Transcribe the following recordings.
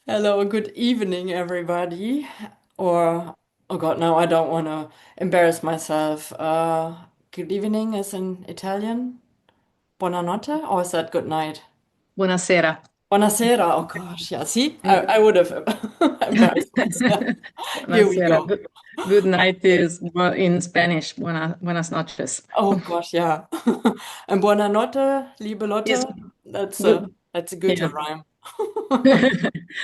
Hello, good evening, everybody. Or, oh God, no, I don't want to embarrass myself. Good evening is in Italian. Buonanotte, or is that good night? Buonasera. Buonasera. Oh gosh, yeah. See, I would have embarrassed myself. Here we Buonasera. go. Good night is in Spanish. Buenas noches. Oh gosh, yeah. And buonanotte, liebe Is Lotte. That's good. a good to Yeah. rhyme.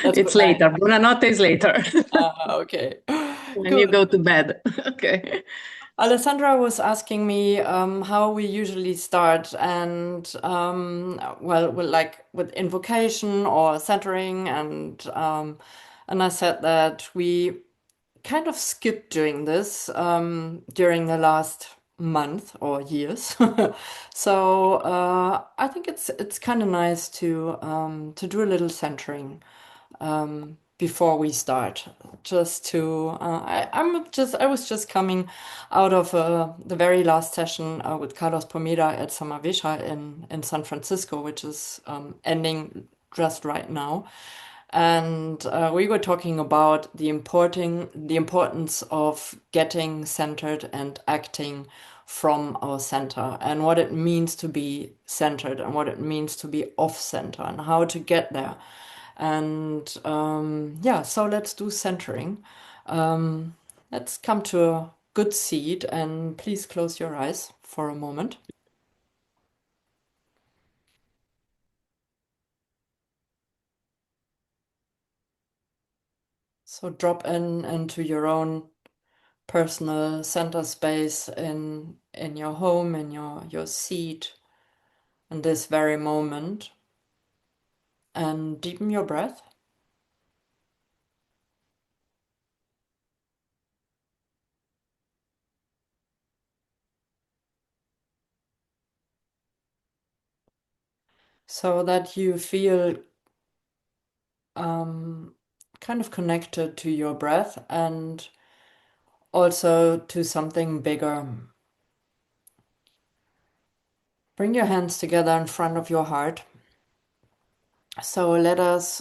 That's It's good night. later. Buonanotte is later. Okay. When you Good. go to bed. Okay. Alessandra was asking me how we usually start, and well, with invocation or centering, and I said that we kind of skipped doing this during the last month or years. So I think it's kind of nice to do a little centering before we start. Just to, I was just coming out of the very last session with Carlos Pomeda at Samavisha in San Francisco, which is ending just right now. And we were talking about the importance of getting centered and acting from our center, and what it means to be centered and what it means to be off center and how to get there. And yeah, so let's do centering. Let's come to a good seat, and please close your eyes for a moment. So drop in into your own personal center space in your home, in your seat, in this very moment, and deepen your breath so that you feel um, kind of connected to your breath and also to something bigger. Bring your hands together in front of your heart. So let us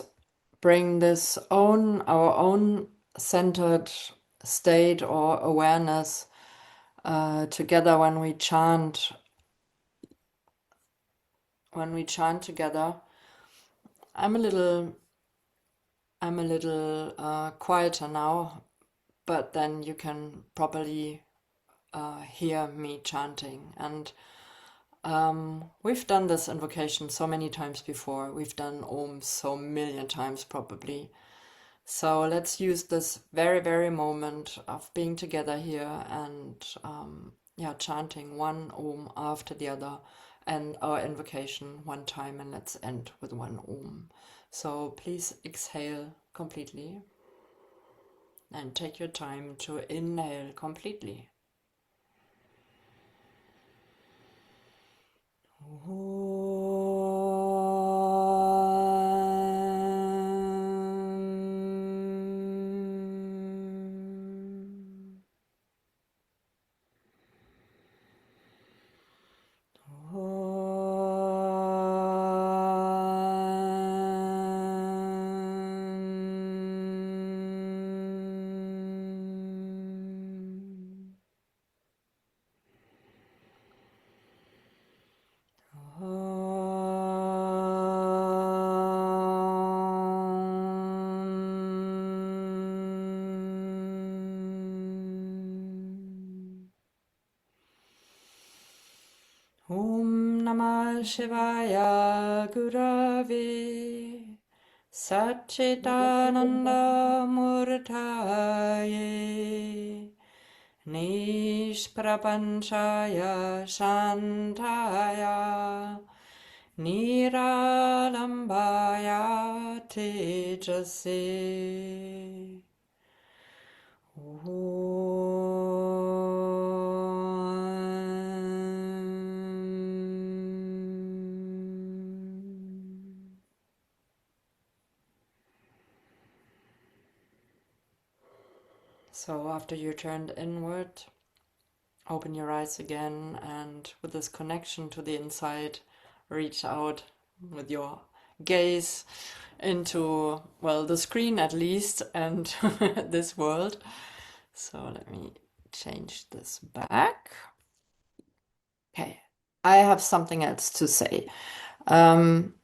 bring our own centered state or awareness together when we chant together. I'm a little quieter now, but then you can probably hear me chanting. And we've done this invocation so many times before. We've done Om so million times probably. So let's use this very, very moment of being together here and yeah, chanting one Om after the other and our invocation one time, and let's end with one Om. So please exhale completely and take your time to inhale completely. Om Namah Shivaya Gurave Satchitananda Murtaye Nishprapanchaya Shantaya Niralambaya Tejase. So after you turned inward, open your eyes again, and with this connection to the inside, reach out with your gaze into, well, the screen at least, and this world. So let me change this back. Okay, I have something else to say. Um,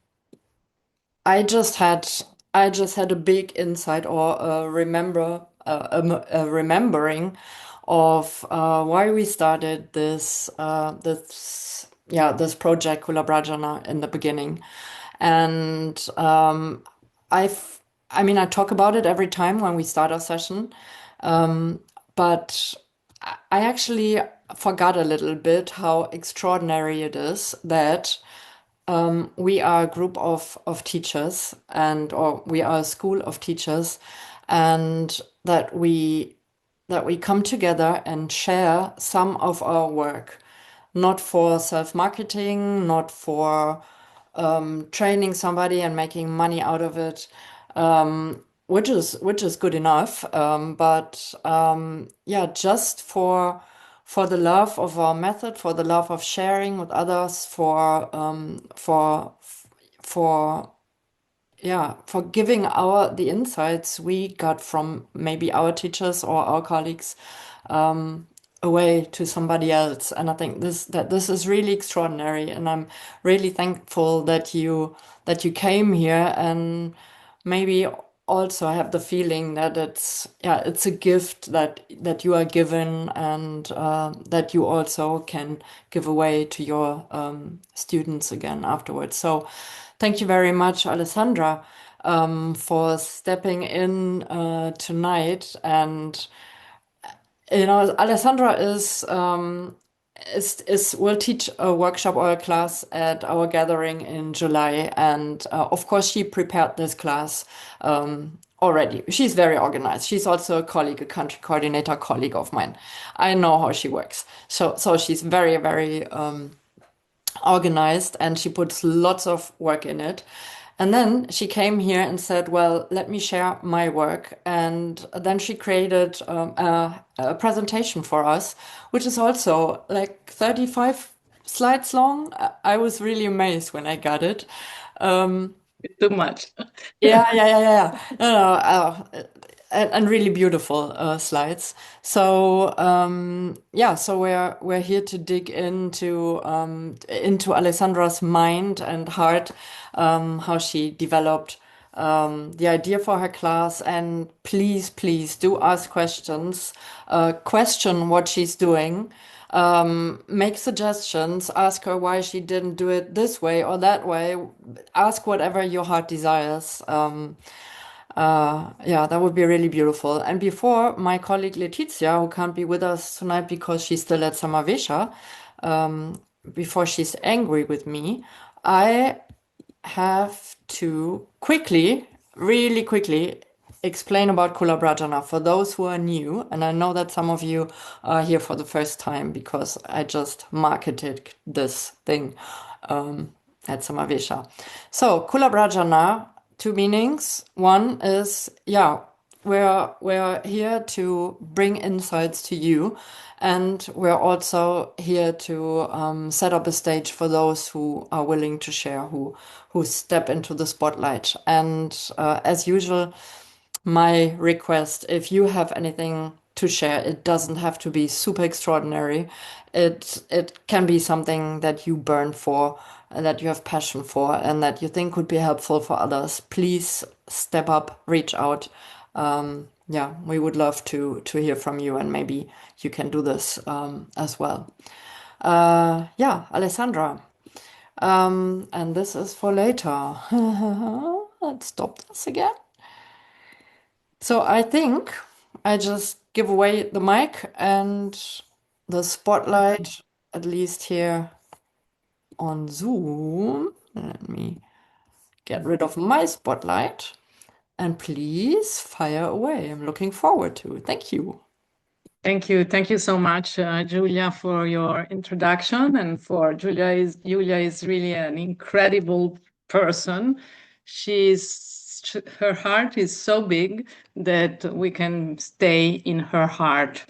I just had I just had a big insight or a remembering of why we started this project Kula-Bhrājana in the beginning, and I've I mean I talk about it every time when we start our session, but I actually forgot a little bit how extraordinary it is that we are a group of teachers or we are a school of teachers, and that we come together and share some of our work, not for self-marketing, not for training somebody and making money out of it, which is good enough. But yeah, just for the love of our method, for the love of sharing with others, for yeah, for giving the insights we got from maybe our teachers or our colleagues away to somebody else. And I think this is really extraordinary, and I'm really thankful that you came here, and maybe also I have the feeling that it's a gift that you are given, and that you also can give away to your students again afterwards. So thank you very much, Alessandra, for stepping in tonight. And Alessandra is will teach a workshop or a class at our gathering in July, and of course she prepared this class already. She's very organized. She's also a colleague, a country coordinator colleague of mine. I know how she works. So she's very, very organized, and she puts lots of work in it. And then she came here and said, well, let me share my work. And then she created a presentation for us, which is also like 35 slides long. I was really amazed when I got it. Too much. Yeah, yeah, yeah, yeah. No, no, and really beautiful slides. So yeah, so we're here to dig into Alessandra's mind and heart, how she developed the idea for her class. And please, please do ask questions, question what she's doing, make suggestions, ask her why she didn't do it this way or that way, ask whatever your heart desires. Yeah, that would be really beautiful. And before, my colleague Letizia, who can't be with us tonight because she's still at Samavesha, before she's angry with me, I have to quickly, really quickly, explain about Kula-Bhrājana for those who are new. And I know that some of you are here for the first time because I just marketed this thing at Samavesha. So Kula-Bhrājana, two meanings. One is, yeah, we're here to bring insights to you, and we're also here to set up a stage for those who are willing to share, who step into the spotlight. And as usual, my request, if you have anything to share, it doesn't have to be super extraordinary. It can be something that you burn for, that you have passion for, and that you think could be helpful for others. Please step up, reach out. Yeah, we would love to hear from you, and maybe you can do this as well. Yeah, Alessandra. And this is for later. Let's stop this again. So I think I just give away the mic and the spotlight, at least here on Zoom. Let me get rid of my spotlight, and please fire away. I'm looking forward to it. Thank you. Thank you. Thank you so much, Julia, for your introduction. And for Julia is really an incredible person. Her heart is so big that we can stay in her heart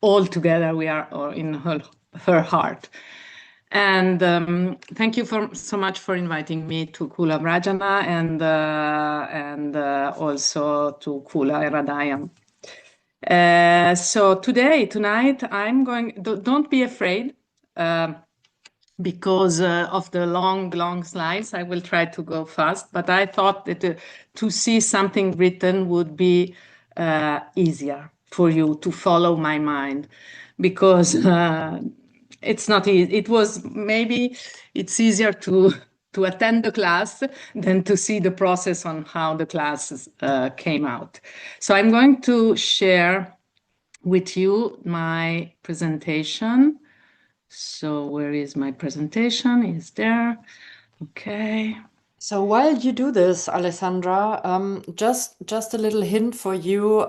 all together. We are in her heart. And thank you so much for inviting me to Kula-Bhrājana and also to Kula Hradayam. So tonight, I'm going. Don't be afraid. Because of the long slides, I will try to go fast, but I thought that to see something written would be easier for you to follow my mind, because it's not easy. It's easier to attend the class than to see the process on how the classes came out. So I'm going to share with you my presentation. So where is my presentation? Is there? Okay. So while you do this, Alessandra, just a little hint for you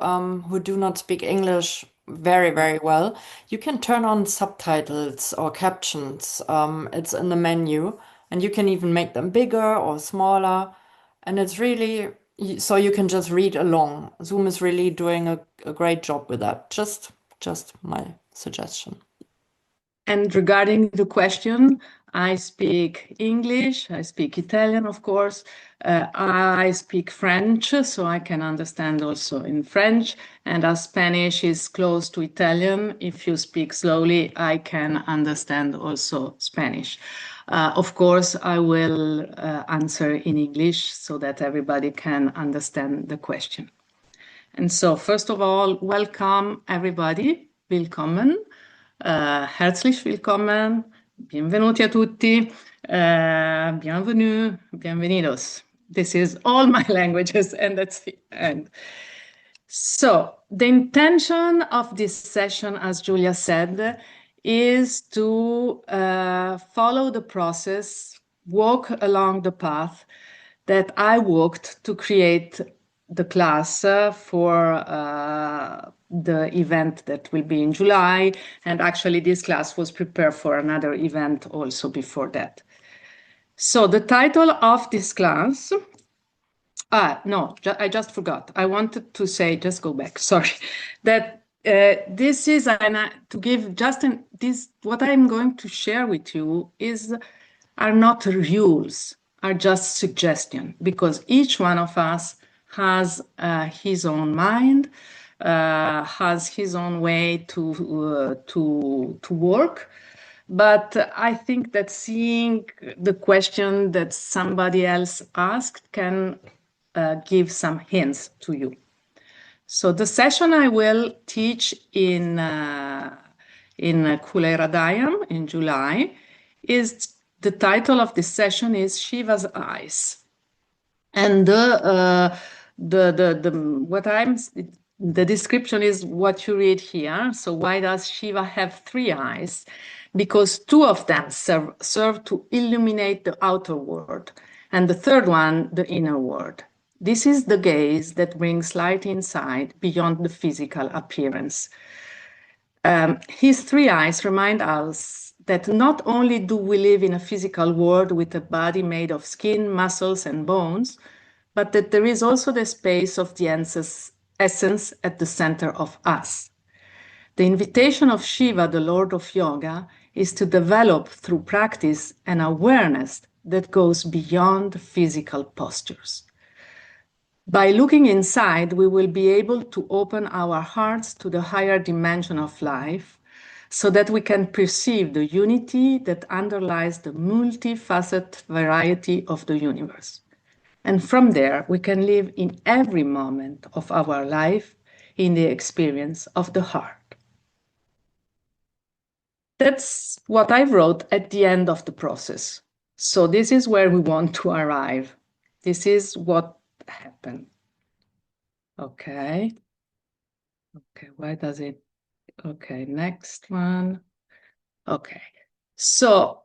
who do not speak English very well. You can turn on subtitles or captions. It's in the menu, and you can even make them bigger or smaller. And it's really so you can just read along. Zoom is really doing a great job with that. Just my suggestion. And regarding the question, I speak English, I speak Italian, of course. I speak French, so I can understand also in French. And as Spanish is close to Italian, if you speak slowly, I can understand also Spanish. Of course, I will answer in English so that everybody can understand the question. And so, first of all, welcome everybody. Willkommen. Herzlich willkommen, bienvenuti a tutti, bienvenue, bienvenidos. This is all my languages, and that's the end. So the intention of this session, as Julia said, is to follow the process, walk along the path that I walked to create the class for the event that will be in July. And actually, this class was prepared for another event also before that. So the title of this class, no, I just forgot. I wanted to say, just go back, sorry, that this is, to give just this, what I'm going to share with you are not rules, are just suggestion, because each one of us has his own mind, has his own way to work. But I think that seeing the question that somebody else asked can give some hints to you. So the session I will teach in Kula Hradayam in July is, the title of this session is Shiva's Eyes. And the description is what you read here. So why does Shiva have three eyes? Because two of them serve to illuminate the outer world, and the third one, the inner world. This is the gaze that brings light inside beyond the physical appearance. His three eyes remind us that not only do we live in a physical world with a body made of skin, muscles, and bones, but that there is also the space of the essence at the center of us. The invitation of Shiva, the Lord of Yoga, is to develop through practice an awareness that goes beyond physical postures. By looking inside, we will be able to open our hearts to the higher dimension of life, so that we can perceive the unity that underlies the multifaceted variety of the universe. And from there, we can live in every moment of our life in the experience of the heart. That's what I wrote at the end of the process. So this is where we want to arrive. This is what happened. Okay. Okay, why does it? Okay, next one. Okay, so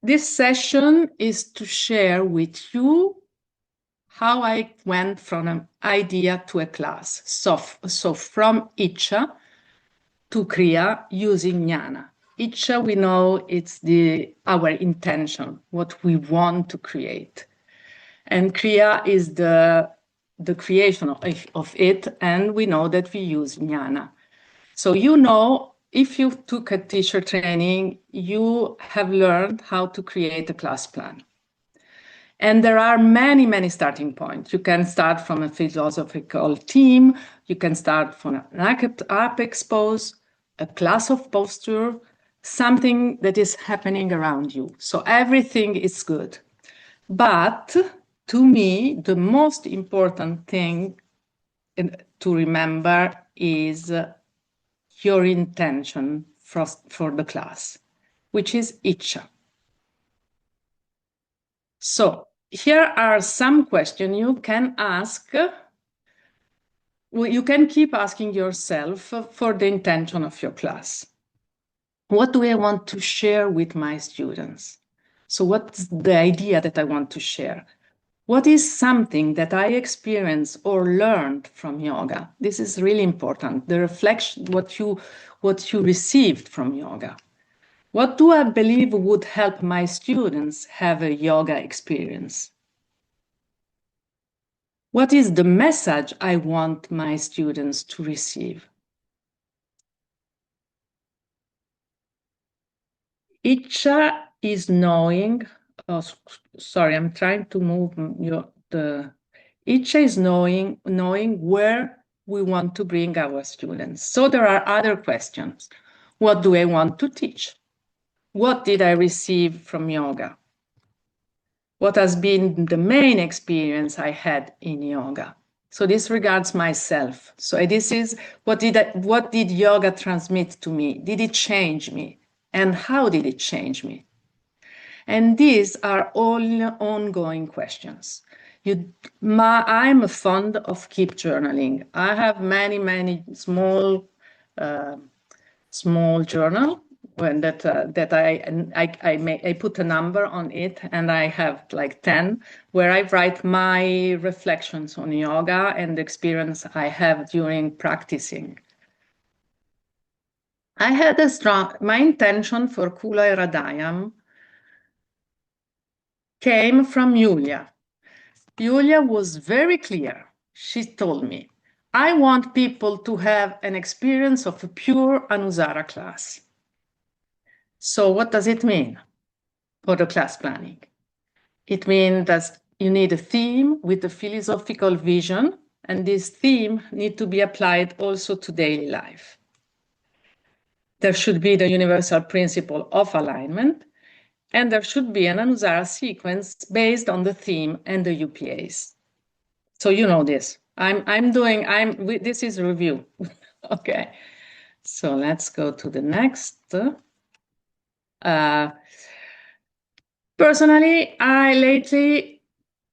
this session is to share with you how I went from an idea to a class. So from Icha to Kriya using Jnana. Icha, we know it's our intention, what we want to create. And Kriya is the creation of it, and we know that we use Jnana. So you know, if you took a teacher training, you have learned how to create a class plan. And there are many, many starting points. You can start from a philosophical theme. You can start from an apex pose, a class of posture, something that is happening around you. So everything is good. But to me, the most important thing to remember is your intention for the class, which is Icha. So here are some questions you can ask. You can keep asking yourself for the intention of your class. What do I want to share with my students? So what's the idea that I want to share? What is something that I experienced or learned from yoga? This is really important. The reflection, what you received from yoga. What do I believe would help my students have a yoga experience? What is the message I want my students to receive? Icha is knowing, oh, sorry, I'm trying to move Icha is knowing where we want to bring our students. So there are other questions. What do I want to teach? What did I receive from yoga? What has been the main experience I had in yoga? So this regards myself. So this is what did yoga transmit to me? Did it change me? And how did it change me? And these are all ongoing questions. I'm fond of keep journaling. I have many small journal that I put a number on it, and I have like 10 where I write my reflections on yoga and the experience I have during practicing. I had my intention for Kula Hradayam came from Julia. Julia was very clear. She told me, I want people to have an experience of a pure Anusara class. So what does it mean for the class planning? It means that you need a theme with a philosophical vision, and this theme needs to be applied also to daily life. There should be the universal principle of alignment, and there should be an Anusara sequence based on the theme and the UPAs. So you know this. This is review. Okay. So let's go to the next. Personally,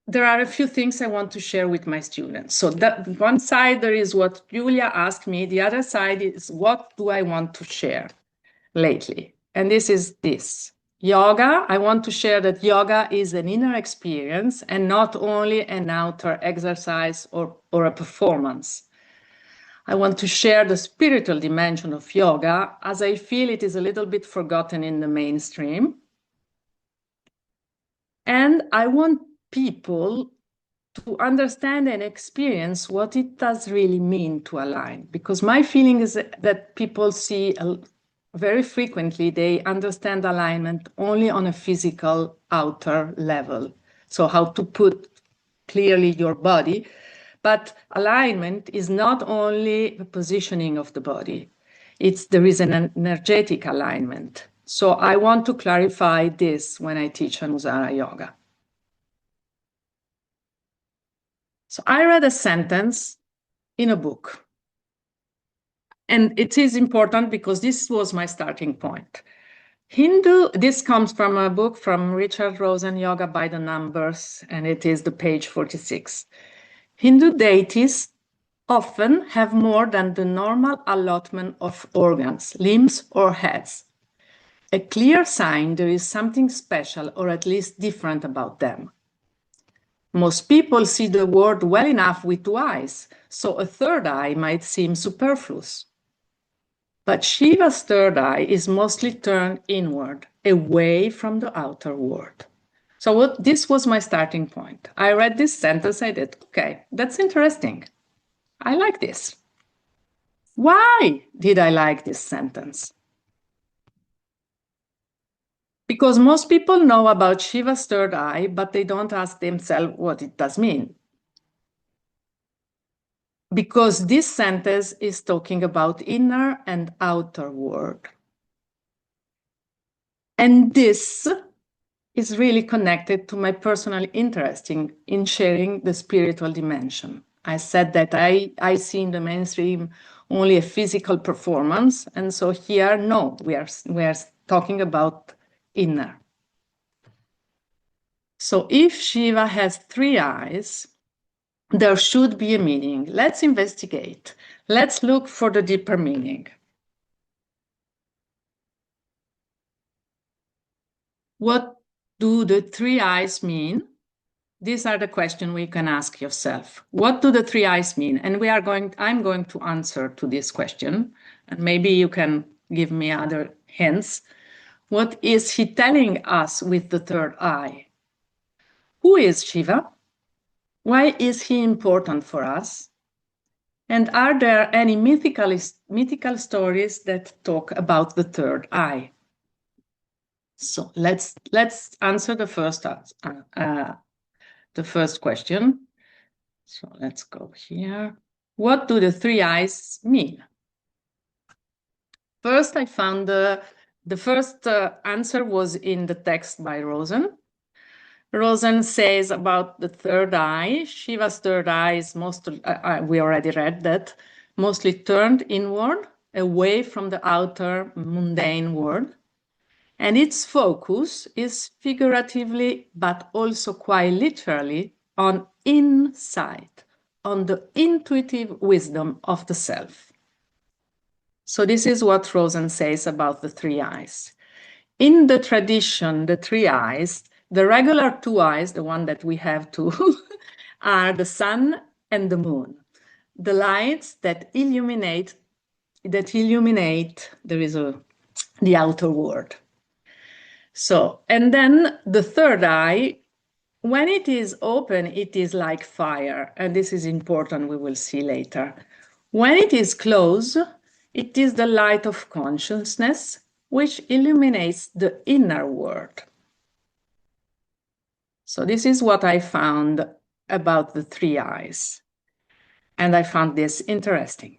there are a few things I want to share with my students. So that one side, there is what Julia asked me. The other side is what do I want to share lately? And this is this. Yoga, I want to share that yoga is an inner experience and not only an outer exercise or a performance. I want to share the spiritual dimension of yoga, as I feel it is a little bit forgotten in the mainstream. And I want people to understand and experience what it does really mean to align. Because my feeling is that people see very frequently, they understand alignment only on a physical outer level. So how to put clearly your body. But alignment is not only the positioning of the body. There is an energetic alignment. So I want to clarify this when I teach Anusara Yoga. So I read a sentence in a book. And it is important because this was my starting point. This comes from a book from Richard Rosen, Yoga by the Numbers, and it is the page 46. Hindu deities often have more than the normal allotment of organs, limbs, or heads. A clear sign there is something special or at least different about them. Most people see the world well enough with 2 eyes, so a third eye might seem superfluous. But Shiva's third eye is mostly turned inward, away from the outer world. So this was my starting point. I read this sentence, I did, okay, that's interesting. I like this. Why did I like this sentence? Because most people know about Shiva's third eye, but they don't ask themselves what it does mean. Because this sentence is talking about inner and outer world. And this is really connected to my personal interest in sharing the spiritual dimension. I said that I see in the mainstream only a physical performance. And so here, no, we are talking about inner. So if Shiva has three eyes, there should be a meaning. Let's investigate. Let's look for the deeper meaning. What do the three eyes mean? These are the questions we can ask yourself. What do the three eyes mean? And I'm going to answer to this question, and maybe you can give me other hints. What is he telling us with the third eye? Who is Shiva? Why is he important for us? And are there any mythical stories that talk about the third eye? So let's answer the first question. So let's go here. What do the three eyes mean? First, I found the first answer was in the text by Rosen. Rosen says about the third eye, Shiva's third eye is mostly, we already read that, mostly turned inward, away from the outer mundane world. And its focus is figuratively, but also quite literally, on insight, on the intuitive wisdom of the self. So this is what Rosen says about the three eyes. In the tradition, the three eyes, the regular two eyes, the one that we have too, are the sun and the moon, the lights that illuminate the outer world. So, and then the third eye, when it is open, it is like fire, and this is important, we will see later. When it is closed, it is the light of consciousness, which illuminates the inner world. So this is what I found about the three eyes, and I found this interesting.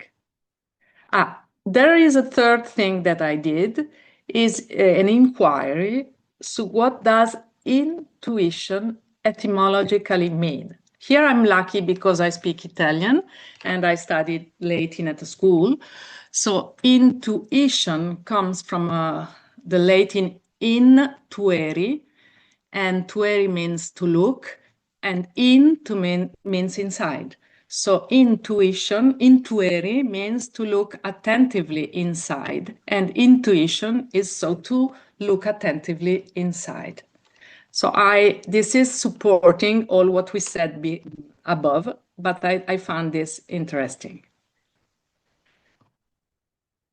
There is a third thing that I did, is an inquiry. So what does intuition etymologically mean? Here I'm lucky because I speak Italian and I studied Latin at the school. So intuition comes from the Latin intuere, and tuere means to look, and means inside. So intuere means to look attentively inside, and intuition is so to look attentively inside. So this is supporting all what we said above, but I found this interesting.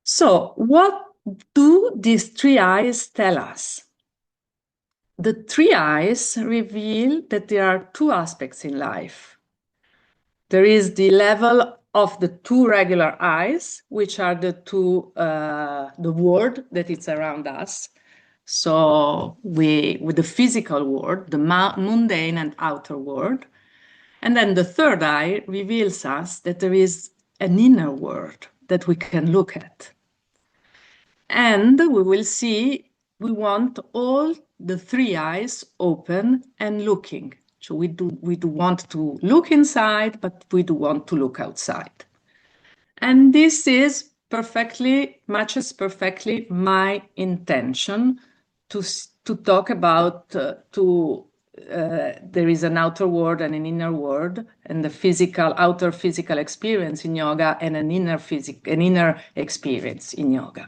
So what do these three eyes tell us? The three eyes reveal that there are two aspects in life. There is the level of the two regular eyes, which are the world that is around us. So with the physical world, the mundane and outer world. And then the third eye reveals us that there is an inner world that we can look at. And we will see, we want all the three eyes open and looking. So we do want to look inside, but we do want to look outside. And this is matches perfectly my intention to talk about, there is an outer world and an inner world, and the outer physical experience in yoga and an inner experience in yoga.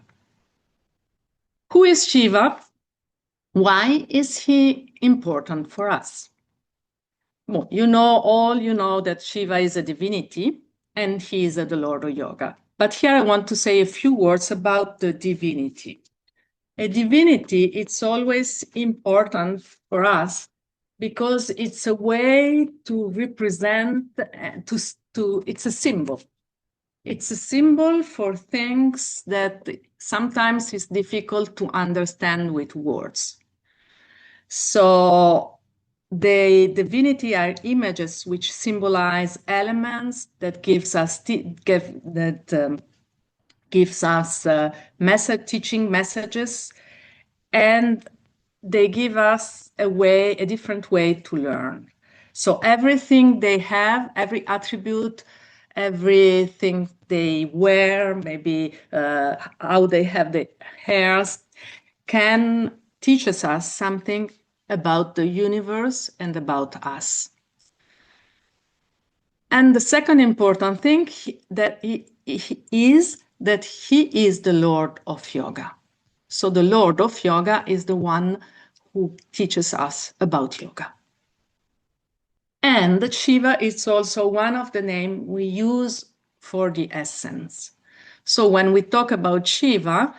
Who is Shiva? Why is he important for us? Well, you know that Shiva is a divinity and he is the Lord of Yoga. But here I want to say a few words about the divinity. A divinity, it's always important for us because it's a way to represent, it's a symbol. It's a symbol for things that sometimes is difficult to understand with words. So the divinity are images which symbolize elements that gives us teaching messages, and they give us a different way to learn. So everything they have, every attribute, everything they wear, maybe how they have the hairs, can teach us something about the universe and about us. And the second important thing that he is the Lord of Yoga. So the Lord of Yoga is the one who teaches us about yoga. And Shiva is also one of the names we use for the essence. So when we talk about Shiva,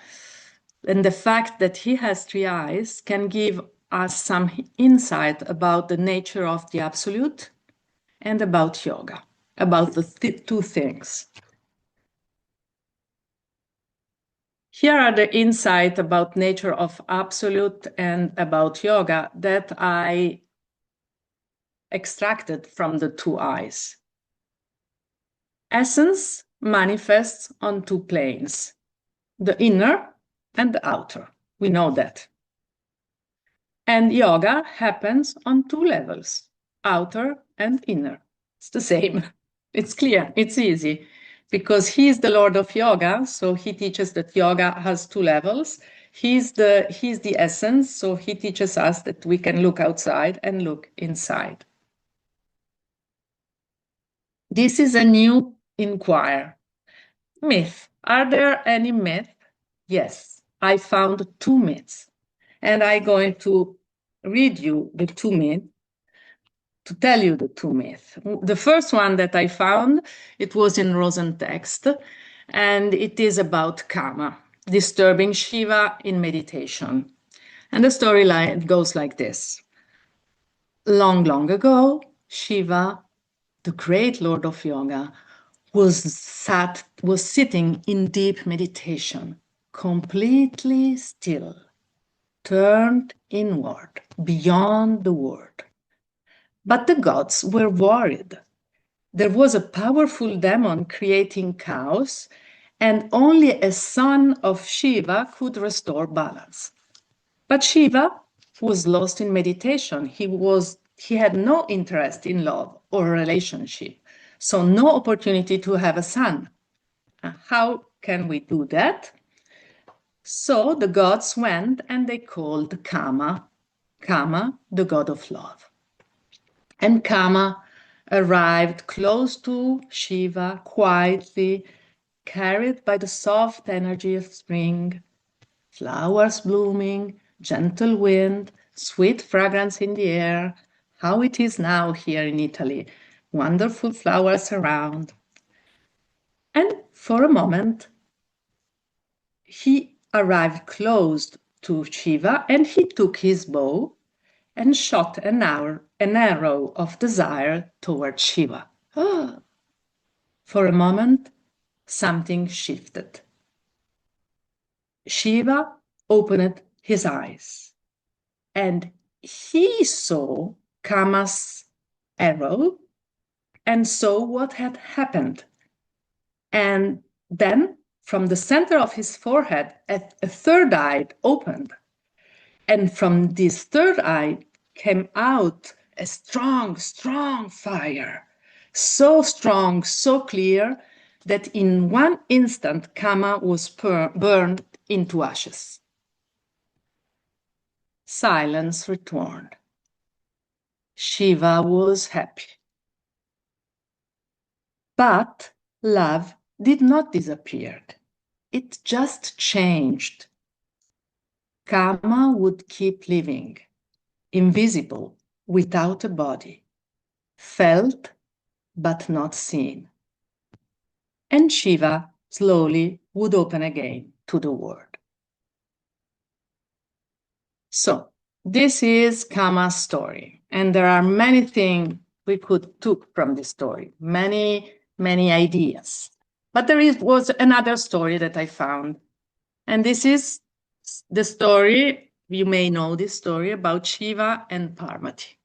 and the fact that he has 3 eyes can give us some insight about the nature of the absolute and about yoga, about the two things. Here are the insight about nature of absolute and about yoga that I extracted from the 2 eyes. Essence manifests on 2 planes, the inner and the outer. We know that. And yoga happens on 2 levels, outer and inner. It's the same. It's clear, it's easy, because he is the Lord of Yoga, so he teaches that yoga has 2 levels. He's the essence, so he teaches us that we can look outside and look inside. This is a new inquiry. Myth. Are there any myths? Yes, I found 2 myths. And I'm going to read you the 2 myths, to tell you the 2 myths. The first one that I found, it was in Rosen text, and it is about Kama, disturbing Shiva in meditation. And the storyline goes like this. Long, long ago, Shiva, the great Lord of Yoga, was sitting in deep meditation, completely still, turned inward, beyond the world. But the gods were worried. There was a powerful demon creating chaos, and only a son of Shiva could restore balance. But Shiva was lost in meditation. He had no interest in love or relationship, so no opportunity to have a son. How can we do that? So the gods went and they called Kama, the god of love. And Kama arrived close to Shiva, quietly, carried by the soft energy of spring, flowers blooming, gentle wind, sweet fragrance in the air. How it is now here in Italy, wonderful flowers around. And for a moment, he arrived close to Shiva and he took his bow and shot an arrow of desire toward Shiva. For a moment, something shifted. Shiva opened his eyes and he saw Kama's arrow and saw what had happened. And then from the center of his forehead, a third eye opened. And from this third eye came out a strong, strong fire. So strong, so clear, that in one instant, Kama was burned into ashes. Silence returned. Shiva was happy. But love did not disappear. It just changed. Kama would keep living, invisible, without a body, felt but not seen. And Shiva slowly would open again to the world. So this is Kama's story. And there are many things we could take from this story, many ideas. But was another story that I found. And this is the story, you may know this story, about Shiva and Parvati.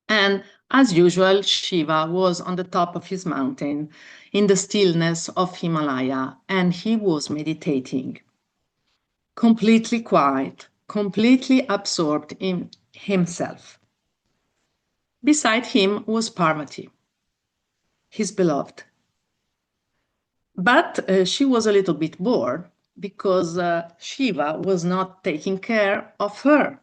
And as usual, Shiva was on the top of his mountain in the stillness of Himalaya, and he was meditating, completely quiet, completely absorbed in himself. Beside him was Parvati, his beloved. But she was a little bit bored because Shiva was not taking care of her.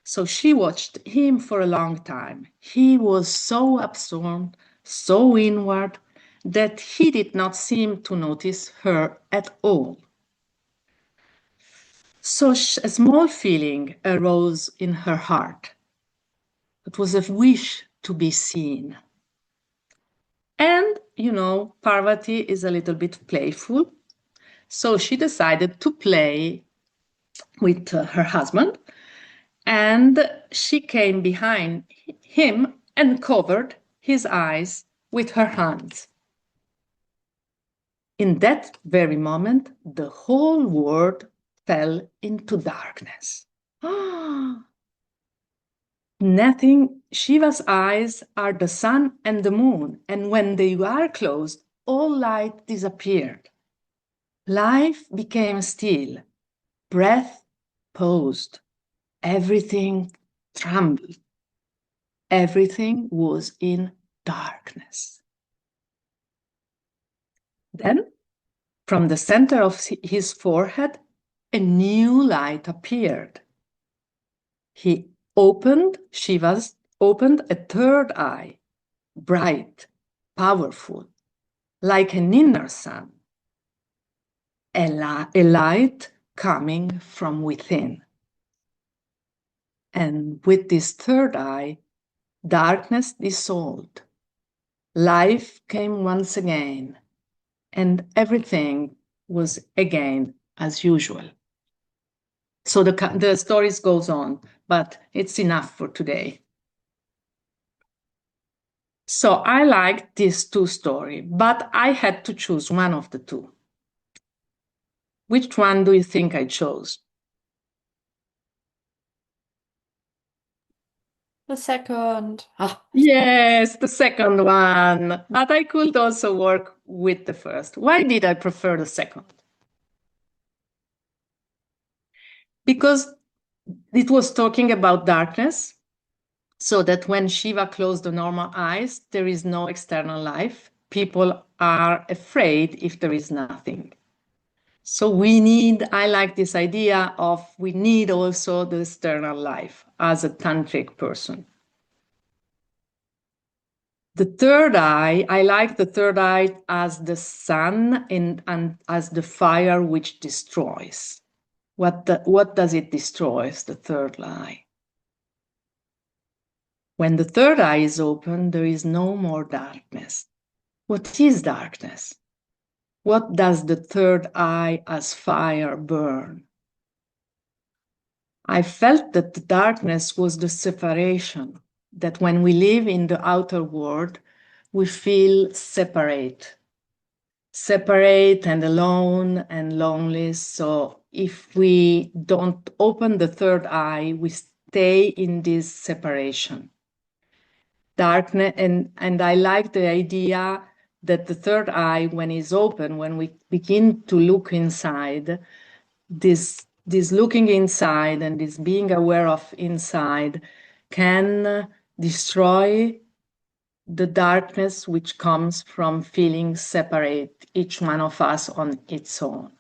So she watched him for a long time. He was so absorbed, so inward, that he did not seem to notice her at all. So a small feeling arose in her heart. It was a wish to be seen. And, you know, Parvati is a little bit playful. So she decided to play with her husband, and she came behind him and covered his eyes with her hands. In that very moment, the whole world fell into darkness. Nothing. Shiva's eyes are the sun and the moon, and when they are closed, all light disappeared. Life became still. Breath paused. Everything trembled. Everything was in darkness. Then, from the center of his forehead, a new light appeared. Shiva's opened a third eye, bright, powerful, like an inner sun, a light coming from within. And with this third eye, darkness dissolved. Life came once again, and everything was again as usual. So the story goes on, but it's enough for today. So I liked these two stories, but I had to choose one of the two. Which one do you think I chose? The second. Yes, the second one. But I could also work with the first. Why did I prefer the second? Because it was talking about darkness, so that when Shiva closed the normal eyes, there is no external life. People are afraid if there is nothing. So I like this idea of we need also the external life as a tantric person. The third eye, I like the third eye as the sun and as the fire which destroys. What does it destroy, the third eye? When the third eye is open, there is no more darkness. What is darkness? What does the third eye as fire burn? I felt that the darkness was the separation, that when we live in the outer world, we feel separate and alone and lonely. So if we don't open the third eye, we stay in this separation. Darkness, and I like the idea that the third eye, when it's open, when we begin to look inside, this looking inside and this being aware of inside can destroy the darkness which comes from feeling separate, each one of us on its own.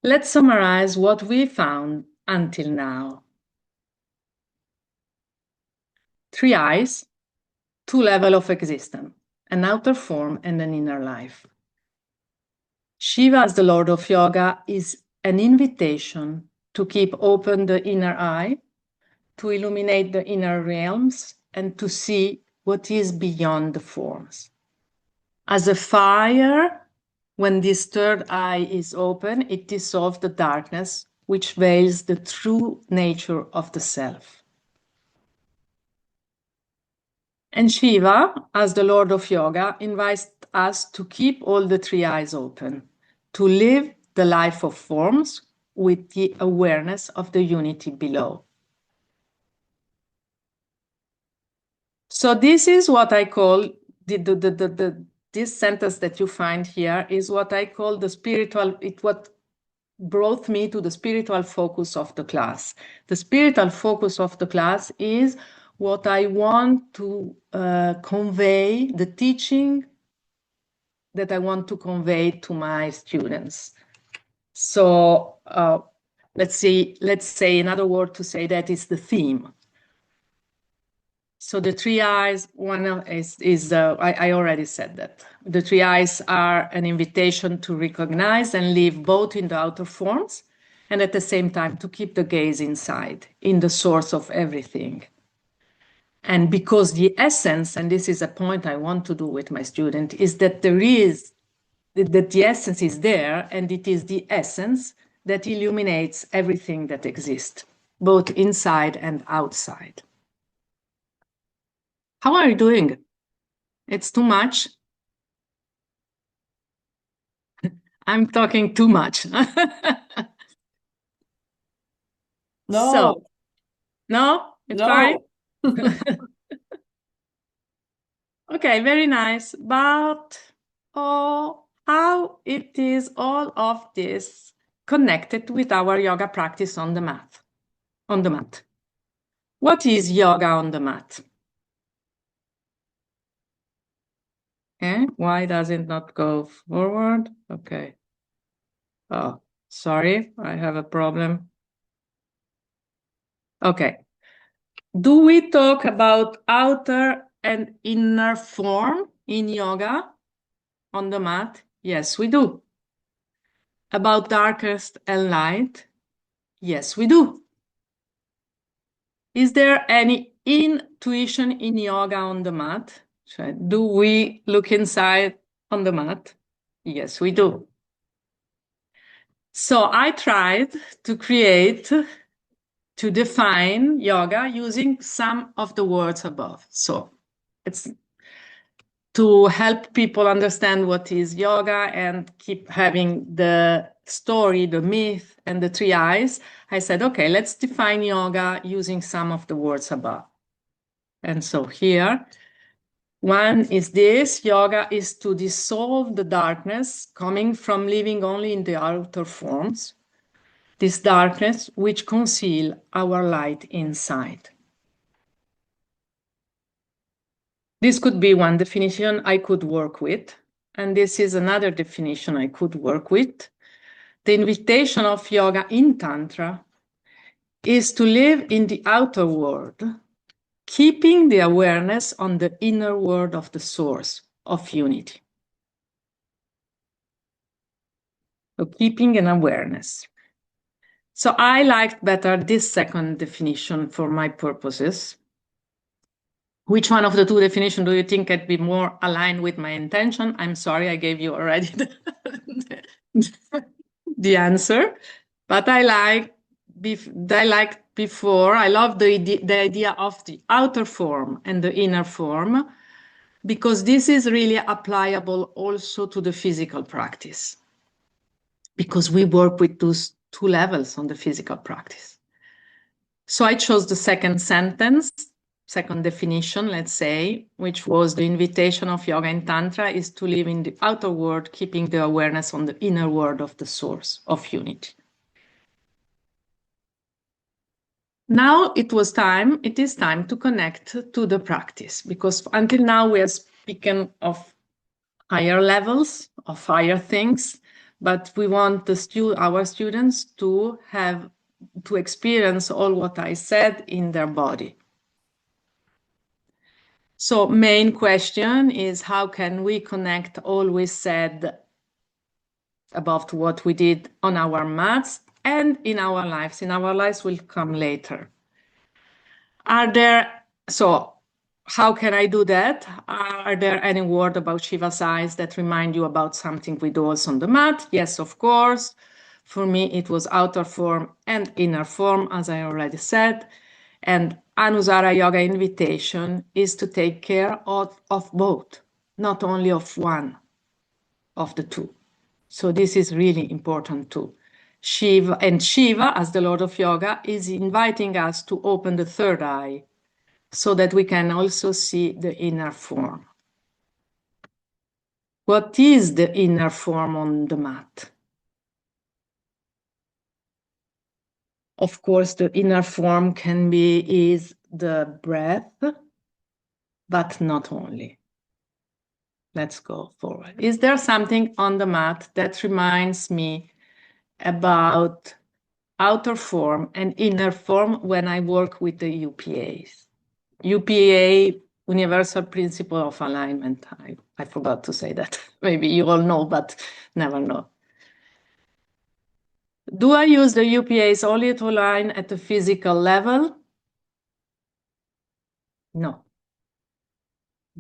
Let's summarize what we found until now. 3 eyes, 2 levels of existence, an outer form and an inner life. Shiva, as the Lord of Yoga, is an invitation to keep open the inner eye, to illuminate the inner realms, and to see what is beyond the forms. As a fire, when this third eye is open, it dissolves the darkness which veils the true nature of the self. And Shiva, as the Lord of Yoga, invites us to keep all the three eyes open, to live the life of forms with the awareness of the unity below. So this is what I call, this sentence that you find here is what I call the spiritual, what brought me to the spiritual focus of the class. The spiritual focus of the class is what I want to convey, the teaching that I want to convey to my students. So let's say another word to say that is the theme. So the three eyes, one is I already said that. The three eyes are an invitation to recognize and live both in the outer forms and at the same time to keep the gaze inside, in the source of everything. And because the essence, and this is a point I want to do with my student, is that that the essence is there, and it is the essence that illuminates everything that exists, both inside and outside. How are you doing? It's too much. I'm talking too much. No. So, no, it's fine. Okay, very nice. But how it is all of this connected with our yoga practice on the mat? On the mat. What is yoga on the mat? Okay, why does it not go forward? Okay. Oh, sorry, I have a problem. Okay. Do we talk about outer and inner form in yoga on the mat? Yes, we do. About darkest and light? Yes, we do. Is there any intuition in yoga on the mat? Do we look inside on the mat? Yes, we do. So I tried to define yoga using some of the words above. So it's to help people understand what is yoga and keep having the story, the myth, and the three eyes. I said, okay, let's define yoga using some of the words above. And so here, one is this: yoga is to dissolve the darkness coming from living only in the outer forms, this darkness which conceal our light inside. This could be one definition I could work with, and this is another definition I could work with. The invitation of yoga in Tantra is to live in the outer world, keeping the awareness on the inner world of the source of unity. So keeping an awareness. So I liked better this second definition for my purposes. Which one of the two definitions do you think could be more aligned with my intention? I'm sorry, I gave you already the answer, but I liked before. I love the idea of the outer form and the inner form, because this is really applicable also to the physical practice, because we work with those two levels on the physical practice. So I chose the second sentence, second definition, let's say, which was the invitation of yoga in Tantra is to live in the outer world, keeping the awareness on the inner world of the source of unity. Now it is time to connect to the practice, because until now we are speaking of higher levels, of higher things, but we want our students to experience all what I said in their body. So main question is, how can we connect all we said above to what we did on our mats and in our lives? In our lives will come later. So how can I do that? Are there any word about Shiva's eyes that remind you about something we do also on the mat? Yes, of course. For me, it was outer form and inner form, as I already said. And Anusara Yoga invitation is to take care of both, not only of one of the two. So this is really important too. Shiva, as the Lord of Yoga, is inviting us to open the third eye so that we can also see the inner form. What is the inner form on the mat? Of course, the inner form is the breath, but not only. Let's go forward. Is there something on the mat that reminds me about outer form and inner form when I work with the UPAs? UPA, Universal Principle of Alignment. I forgot to say that. Maybe you all know, but never know. Do I use the UPAs only to align at the physical level? No.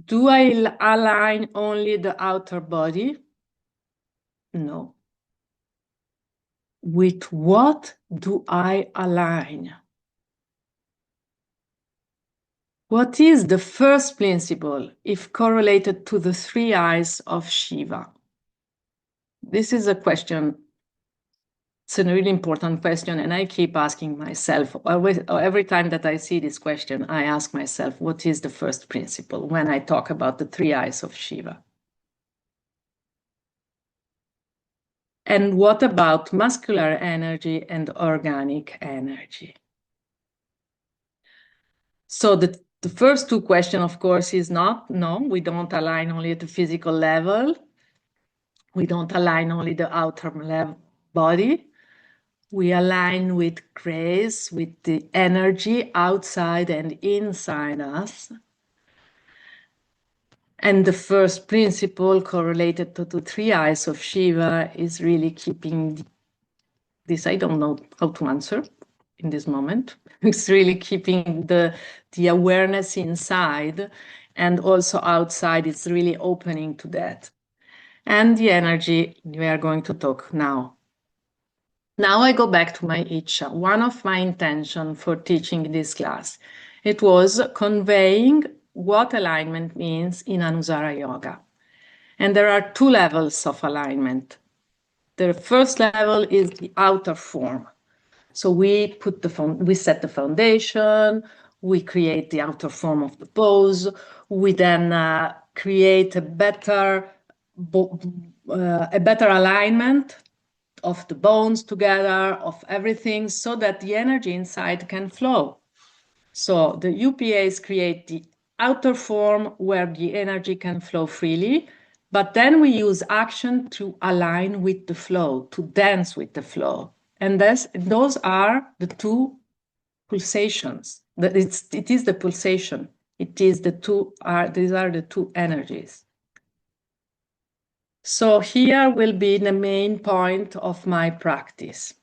Do I align only the outer body? No. With what do I align? What is the first principle if correlated to the three eyes of Shiva? This is a question. It's a really important question, and I keep asking myself, every time that I see this question, I ask myself, what is the first principle when I talk about the three eyes of Shiva? And what about muscular energy and organic energy? So the first two questions, of course, is not, no, we don't align only at the physical level. We don't align only the outer body. We align with grace, with the energy outside and inside us. And the first principle correlated to the three eyes of Shiva is really keeping this. I don't know how to answer in this moment. It's really keeping the awareness inside, and also outside. It's really opening to that. And the energy we are going to talk now. Now I go back to my Icha. One of my intentions for teaching this class, it was conveying what alignment means in Anusara Yoga. And there are two levels of alignment. The first level is the outer form. So we set the foundation, we create the outer form of the pose, we then create a better alignment of the bones together, of everything, so that the energy inside can flow. So the UPAs create the outer form where the energy can flow freely, but then we use action to align with the flow, to dance with the flow. And those are the two pulsations. It is the pulsation. These are the two energies. So here will be the main point of my practice.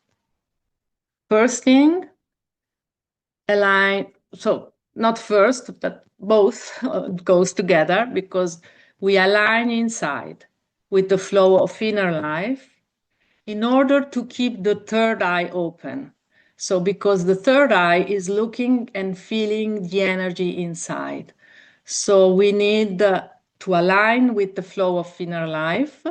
First thing, align. So not first, but both goes together, because we align inside with the flow of inner life in order to keep the third eye open. So because the third eye is looking and feeling the energy inside. So we need to align with the flow of inner life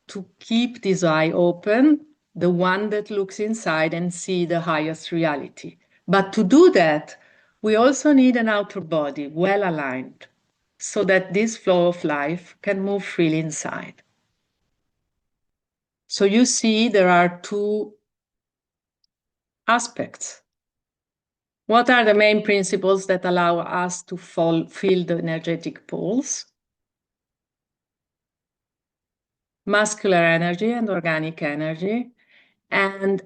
to keep this eye open, the one that looks inside and see the highest reality. But to do that, we also need an outer body well aligned so that this flow of life can move freely inside. So you see there are two aspects. What are the main principles that allow us to feel the energetic pulse? Muscular energy and organic energy. And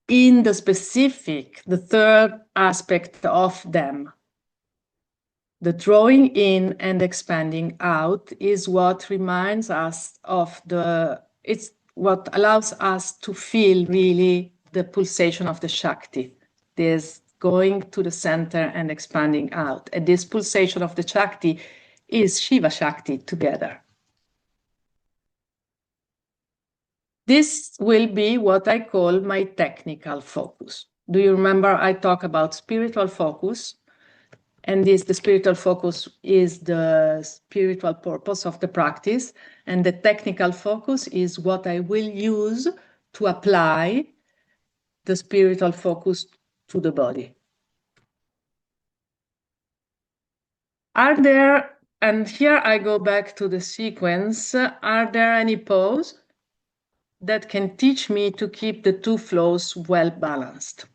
in the specific, the third aspect of them, the drawing in and expanding out, is what reminds us of it's what allows us to feel really the pulsation of the Shakti. This going to the center and expanding out. And this pulsation of the Shakti is Shiva Shakti together. This will be what I call my technical focus. Do you remember I talk about spiritual focus? And the spiritual focus is the spiritual purpose of the practice. And the technical focus is what I will use to apply the spiritual focus to the body. Are there, and here I go back to the sequence, are there any pose that can teach me to keep the two flows well balanced?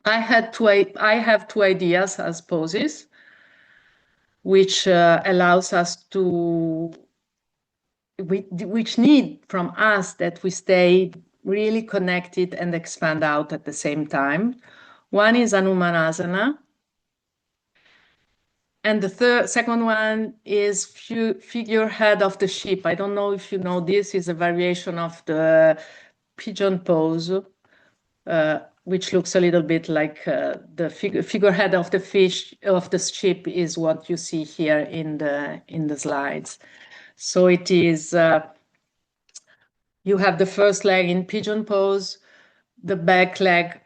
I have two ideas as poses, which allows us to, which need from us that we stay really connected and expand out at the same time. One is Hanumanasana, and the second one is figurehead of the sheep. I don't know if you know, this is a variation of the pigeon pose, which looks a little bit like the figurehead of the fish, of the sheep, is what you see here in the slides. So it is, you have the first leg in pigeon pose, the back leg,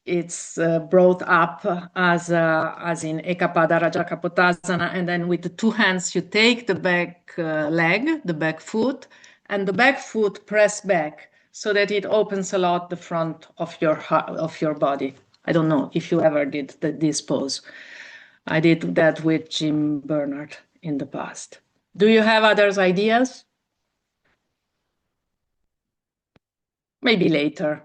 it's brought up as in Ekapada Rajakapotasana, and then with the two hands you take the back leg, the back foot, and the back foot press back so that it opens a lot the front of your body. I don't know if you ever did this pose. I did that with Jim Bernard in the past. Do you have other ideas? Maybe later.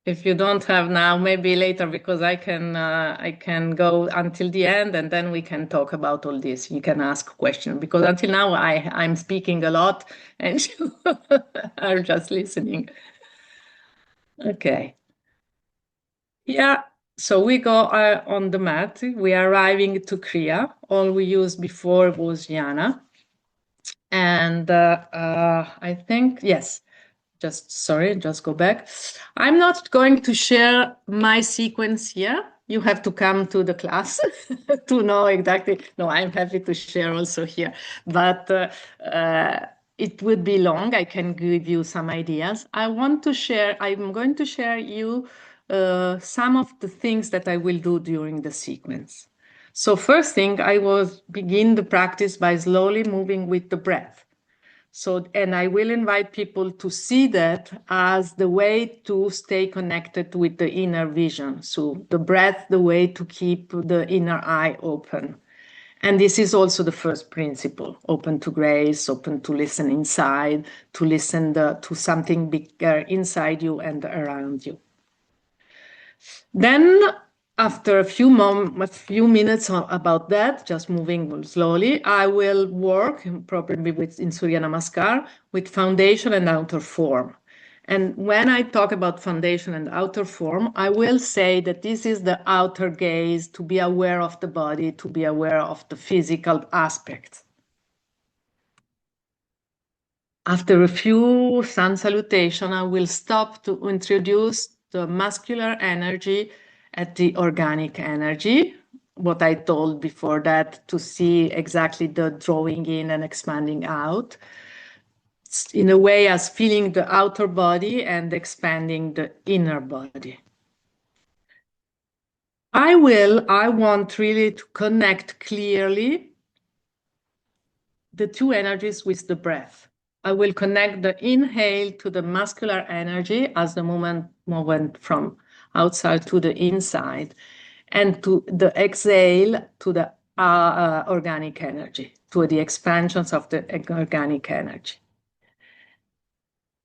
If you don't have now, maybe later, because I can go until the end and then we can talk about all this. You can ask questions, because until now I'm speaking a lot and you are just listening. Okay. Yeah. So we go on the mat. We are arriving to Kriya. All we used before was Jnana. And I think, yes. Just go back. I'm not going to share my sequence here. You have to come to the class to know exactly. No, I'm happy to share also here, but it would be long. I can give you some ideas. I'm going to share you some of the things that I will do during the sequence. So first thing, I will begin the practice by slowly moving with the breath. So, and I will invite people to see that as the way to stay connected with the inner vision. So the breath, the way to keep the inner eye open. And this is also the first principle: open to grace, open to listen inside, to listen to something bigger inside you and around you. Then, after a few minutes about that, just moving slowly, I will work probably in Surya Namaskar with foundation and outer form. And when I talk about foundation and outer form, I will say that this is the outer gaze, to be aware of the body, to be aware of the physical aspects. After a few sun salutation, I will stop to introduce the muscular energy at the organic energy, what I told before that, to see exactly the drawing in and expanding out, in a way as feeling the outer body and expanding the inner body. I want really to connect clearly the two energies with the breath. I will connect the inhale to the muscular energy as the movement from outside to the inside, and to the exhale to the organic energy, to the expansions of the organic energy.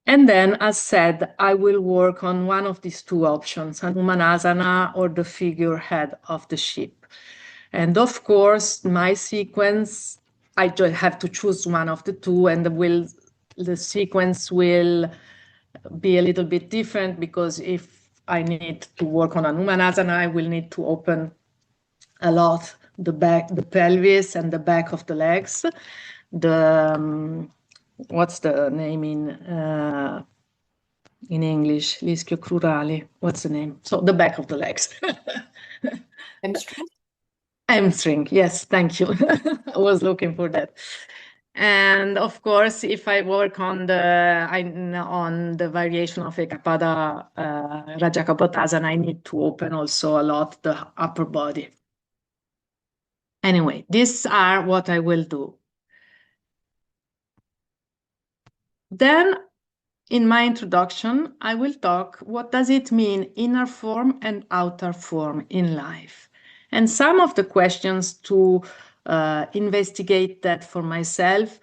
And then, as said, I will work on one of these two options, Hanumanasana or the figurehead of the sheep. And of course, my sequence, I just have to choose one of the two, and the sequence will be a little bit different, because if I need to work on Hanumanasana, I will need to open a lot the pelvis and the back of the legs. What's the name in English? L'ischio crurale. What's the name? So the back of the legs. Hamstring? Hamstring, yes, thank you. I was looking for that. And of course, if I work on the variation of Ekapada Rajakapotasana, I need to open also a lot the upper body. Anyway, these are what I will do. Then, in my introduction, I will talk what does it mean inner form and outer form in life. And some of the questions to investigate that for myself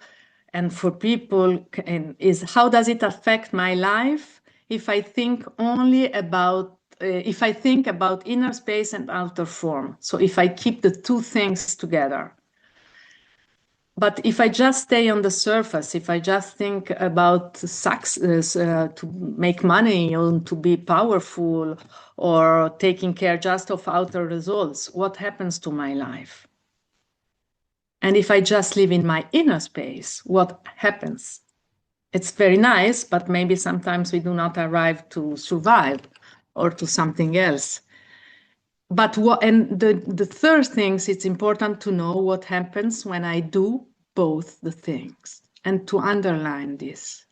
and for people is how does it affect my life if I think only about if I think about inner space and outer form. So if I keep the two things together. But if I just stay on the surface, if I just think about success, to make money or to be powerful or taking care just of outer results, what happens to my life? And if I just live in my inner space, what happens? It's very nice, but maybe sometimes we do not arrive to survive or to something else. But the third thing is it's important to know what happens when I do both the things and to underline this.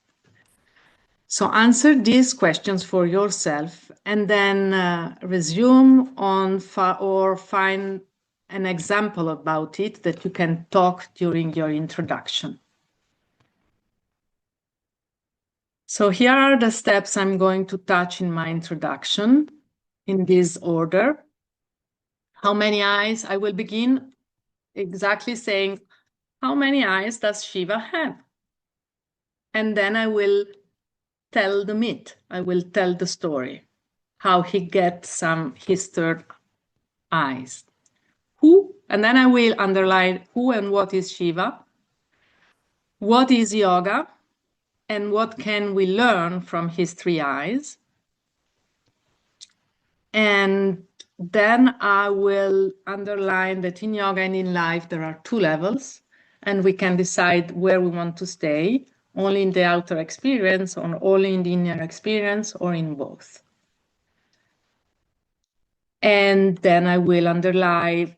So answer these questions for yourself and then resume on or find an example about it that you can talk during your introduction. So here are the steps I'm going to touch in my introduction in this order. How many eyes? I will begin exactly saying, how many eyes does Shiva have? And then I will tell the myth. I will tell the story, how he gets his third eyes. Who? And then I will underline who and what is Shiva, what is yoga, and what can we learn from his three eyes. And then I will underline that in yoga and in life, there are two levels, and we can decide where we want to stay, only in the outer experience, or only in the inner experience, or in both. And then I will underline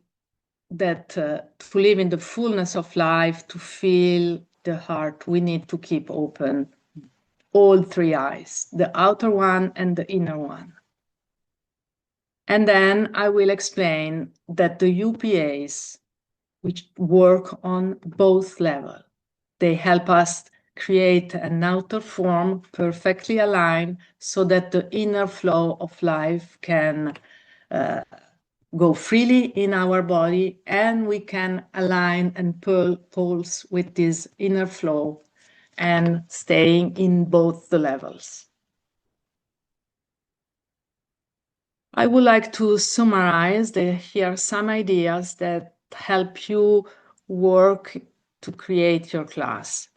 that to live in the fullness of life, to feel the heart, we need to keep open all three eyes, the outer one and the inner one. And then I will explain that the UPAs, which work on both levels, they help us create an outer form perfectly aligned so that the inner flow of life can go freely in our body and we can align and pulse with this inner flow and staying in both the levels. I would like to summarize here some ideas that help you work to create your class.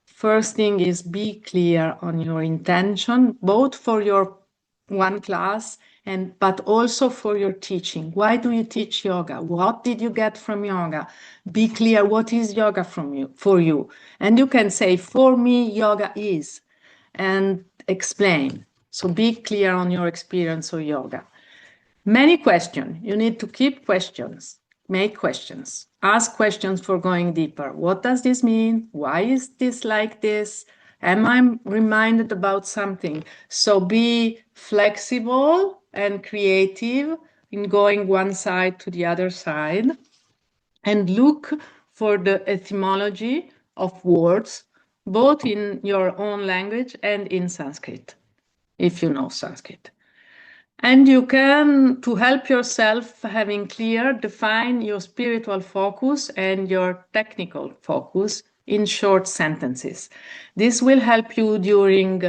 First thing is be clear on your intention, both for your one class but also for your teaching. Why do you teach yoga? What did you get from yoga? Be clear what is yoga for you. And you can say, for me, yoga is, and explain. So be clear on your experience of yoga. Many questions. You need to keep questions, make questions, ask questions for going deeper. What does this mean? Why is this like this? Am I reminded about something? So be flexible and creative in going one side to the other side and look for the etymology of words, both in your own language and in Sanskrit, if you know Sanskrit. And you can, to help yourself having clear, define your spiritual focus and your technical focus in short sentences. This will help you during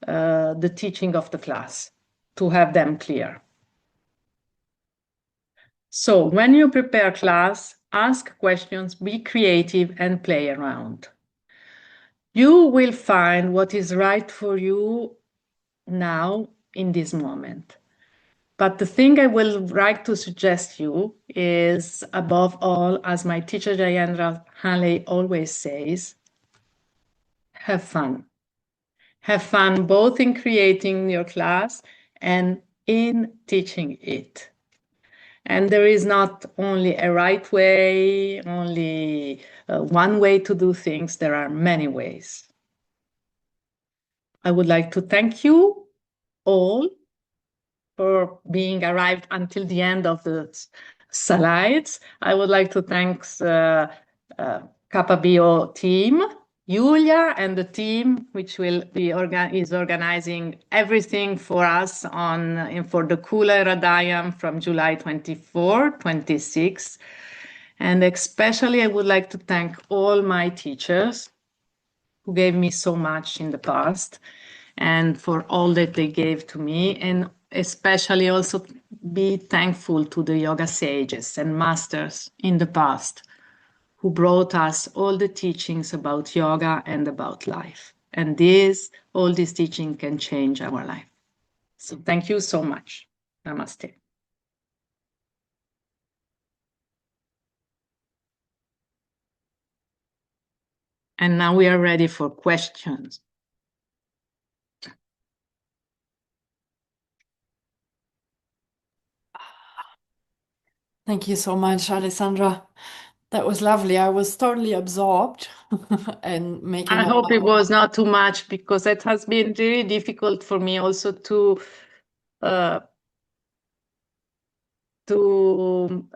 the teaching of the class to have them clear. So when you prepare class, ask questions, be creative and play around. You will find what is right for you now in this moment. But the thing I will like to suggest you is, above all, as my teacher Jayendra Hanley always says, have fun. Have fun both in creating your class and in teaching it. And there is not only a right way, only one way to do things. There are many ways. I would like to thank you all for being arrived until the end of the slides. I would like to thank Kappa Bio team, Julia, and the team which will be is organizing everything for us for the Kula Hradayam from July 24, 26. And especially I would like to thank all my teachers who gave me so much in the past and for all that they gave to me, and especially also be thankful to the yoga sages and masters in the past who brought us all the teachings about yoga and about life. And all this teaching can change our life. So thank you so much. Namaste. And now we are ready for questions. Thank you so much, Alessandra. That was lovely. I was totally absorbed and making I a hope it lot. was not too much, because it has been really difficult for me also uh, to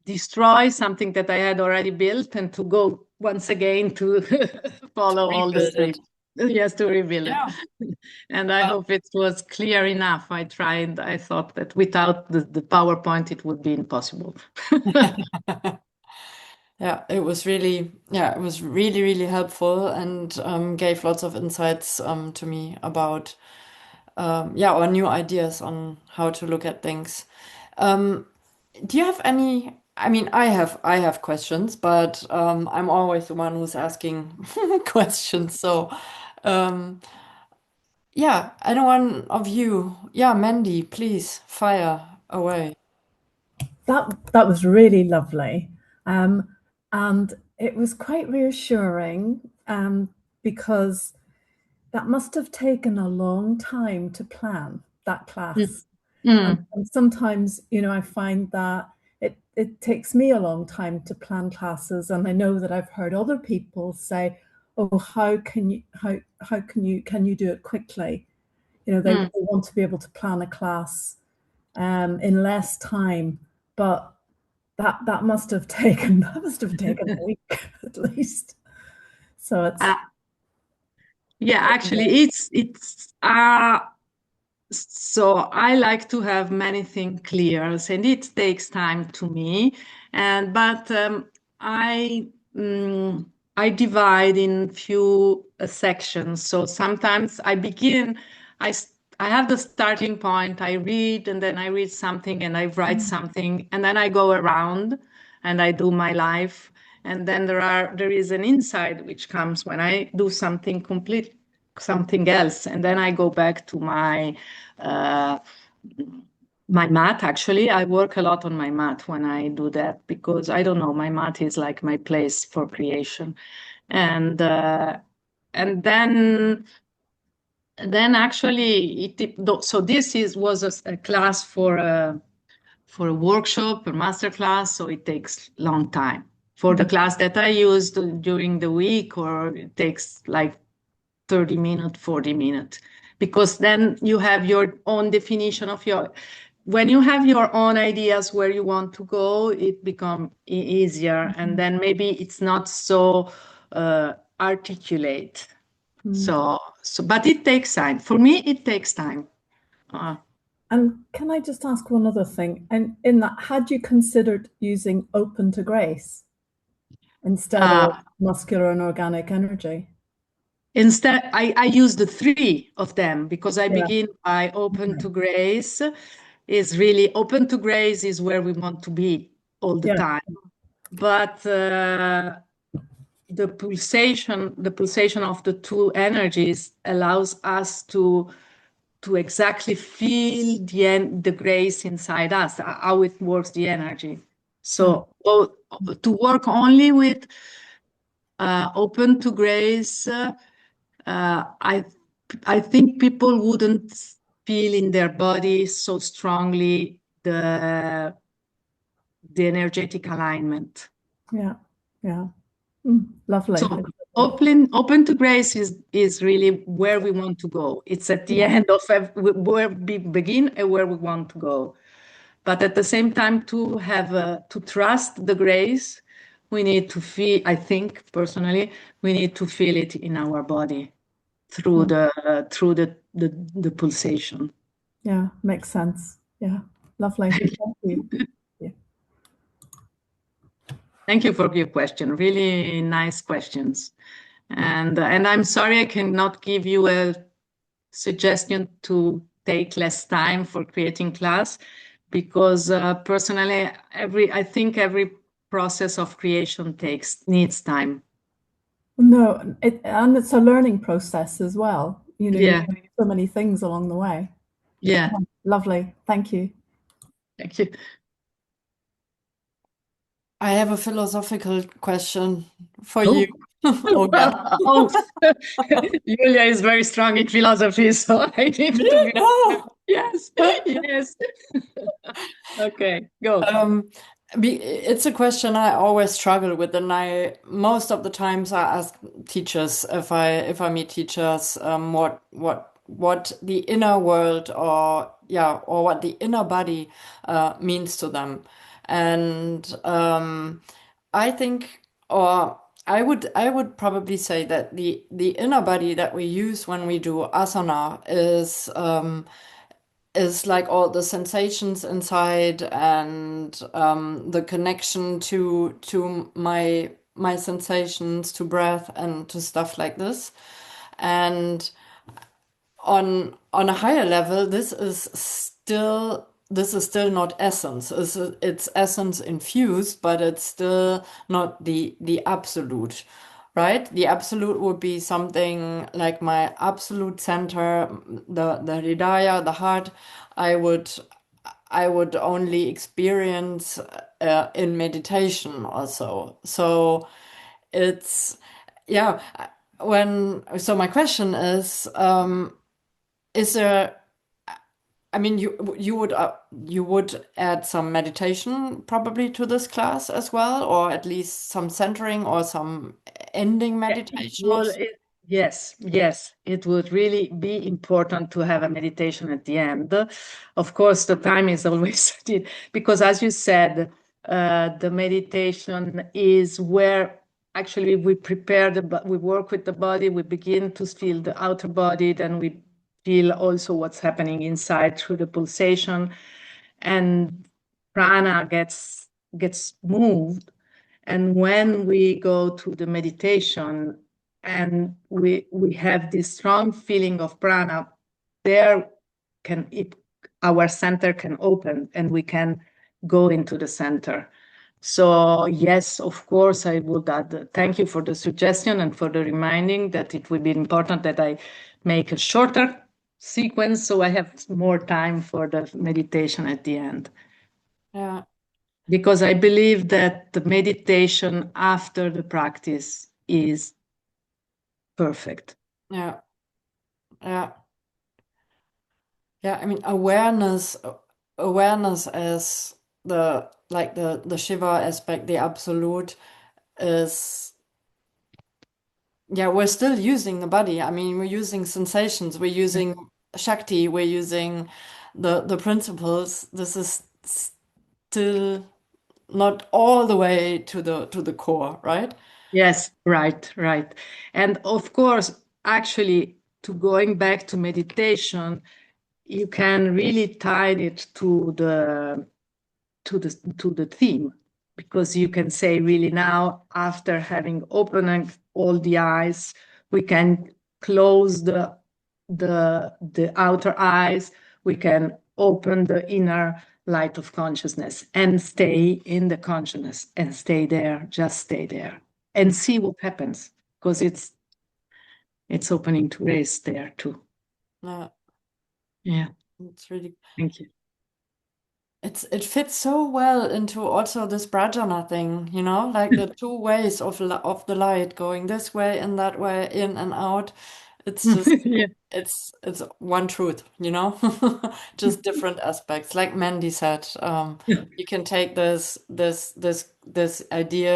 destroy something that I had already built and to go once again to follow all the Rebuild it. steps. Yes, to rebuild it. Yeah. And I hope it was clear enough. I thought that without the PowerPoint, it would be impossible. Yeah, it was really, really helpful and gave lots of insights to me about, or new ideas on how to look at things. Do you have any? I mean, I have questions, but I'm always the one who's asking questions. So, um, yeah, anyone of you? Yeah, Mandy, please fire away. That was really lovely, um, and it was quite reassuring because that must have taken a long time to plan that class. Mm. And sometimes, I find that it takes me a long time to plan classes, and I know that I've heard other people say, "Oh, can you do it quickly?" They Mm. want to be able to plan a class in less time, but that must have taken a week at least. So it's Yeah, actually, so I like to have many things clear, and it takes time to me. But I divide in few sections. So sometimes I have the starting point. I read, and then I read something, and I write something, and then I go around and I do my life. And then there is an insight which comes when I do something else, and then I go back to uh, my mat. Actually, I work a lot on my mat when I do that, because I don't know, my mat is like my place for creation. And and then actually so this was a class for a workshop, a master class, so it takes long time. For the class that I used during the week, or it takes like 30 minutes, 40 minutes, because then you have your own definition of when you have your own ideas where you want to go, it becomes easier, and then maybe it's not so articulate. But it takes time. For me, it takes time. And can I just ask one other thing? And in that, had you considered using open to grace instead Uh, of muscular and organic energy? Instead, I use the three of them, because I Yeah. begin by open to grace. Open to grace is where we want to be all the Yeah. time. But the pulsation of the two energies allows us to exactly feel the grace inside us, how it works, the energy. So to work only with open to grace, I think people wouldn't feel in their body so strongly the energetic alignment. Yeah, yeah. Lovely. So open to grace is really where we want to go. It's at the end of where we begin and where we want to go. But at the same time, to have to trust the grace, we need to feel. I think personally, we need to feel it in our body through the pulsation. Yeah, makes sense. Yeah, lovely. Thank you. Yeah. Thank you for your question. Really nice questions. And I'm sorry I cannot give you a suggestion to take less time for creating class, because personally, I think every process of creation needs time. No, and it's a learning process as well. You know, Yeah. you learn so many things along the way. Yeah. Lovely. Thank you. Thank you. I have a philosophical question for Oh. you. Oh, yeah. Oh, Julia is very strong in philosophy, so I need to be. Oh. Yes, yes. Okay, go. It's a question I always struggle with, and I most of the times I ask teachers if I meet teachers what the inner world or what the inner body means to them, and I think or I would probably say that the inner body that we use when we do asana is like all the sensations inside and the connection to my sensations, to breath and to stuff like this. And on a higher level, this is still not essence. It's essence infused, but it's still not the absolute, right? The absolute would be something like my absolute center, the hridaya, the heart. I would I would only experience in meditation also. So it's yeah. My question is there? I mean, you would add some meditation probably to this class as well, or at least some centering or some ending meditation of. Well, yes, yes, it would really be important to have a meditation at the end. Of course, the time is always because, as you said, the meditation is where actually we prepare we work with the body, we begin to feel the outer body, then we feel also what's happening inside through the pulsation, and prana gets moved. And when we go to the meditation and we have this strong feeling of prana, there our center can open and we can go into the center. So yes, of course, I would add. Thank you for the suggestion and for the reminding that it would be important that I make a shorter sequence so I have more time for the meditation at the end. Yeah. Because I believe that the meditation after the practice is perfect. Yeah. Yeah. Yeah, I mean awareness as the Shiva aspect, the absolute is we're still using the body. I mean, we're using sensations, we're using Shakti, we're using the principles. This is still not all the way to the core, right? Yes, right, right. And of course, actually, to going back to meditation, you can really tie it to the theme, because you can say really now, after having opened all the eyes, we can close the outer eyes, we can open the inner light of consciousness and stay in the consciousness and stay there, just stay there and see what happens, because it's opening to race there too. Yeah, It's really. thank you. It fits so well into also this Bhrājana thing, like the two ways of the light going this way and that way, in and out. It's just Yeah. it's one truth, you know? Just different aspects. Like Mandy said, you can take this idea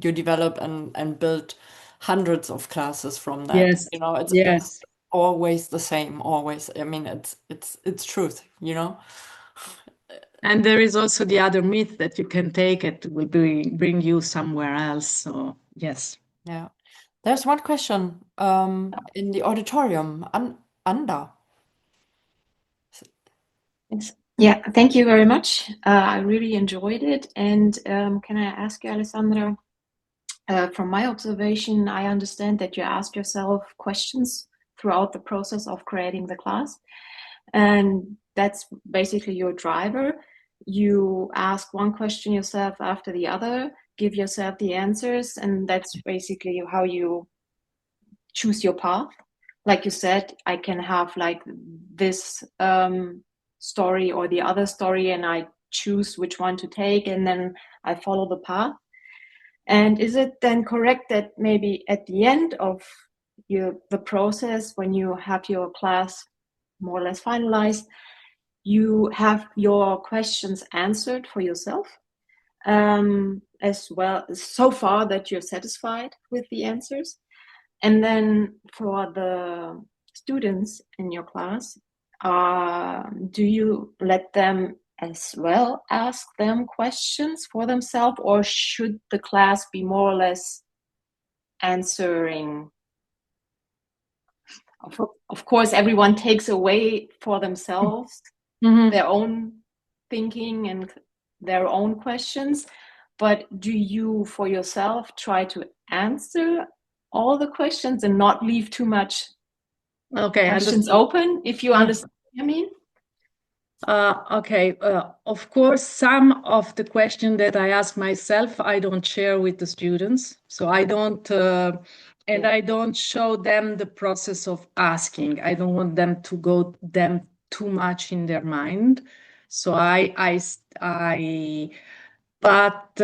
you develop and build hundreds of classes from that. Yes. You know, it's Yes. always the same, always. I mean, it's truth, you know? And there is also the other myth that you can take it will bring you somewhere else. So yes. Yeah. There's one question in the auditorium. Anda. Yes. Yeah, thank you very much. I really enjoyed it. And can I ask you, Alessandra, from my observation, I understand that you ask yourself questions throughout the process of creating the class. And that's basically your driver. You ask one question yourself after the other, give yourself the answers, and that's basically how you choose your path. Like you said, I can have like this story or the other story, and I choose which one to take, and then I follow the path. And is it then correct that maybe at the end of the process, when you have your class more or less finalized, you have your questions answered for yourself as well, so far that you're satisfied with the answers? And then for the students in your class, do you let them as well ask them questions for themselves, or should the class be more or less answering? Of course, everyone takes away for themselves their own thinking and their own questions, but do you for yourself try to answer all the questions and not leave too much questions open, if you understand what I mean? Okay. Of course, some of the questions that I ask myself, I don't share with the students. So I don't, and I don't show them the process of asking. I don't want them to go them too much in their mind. So but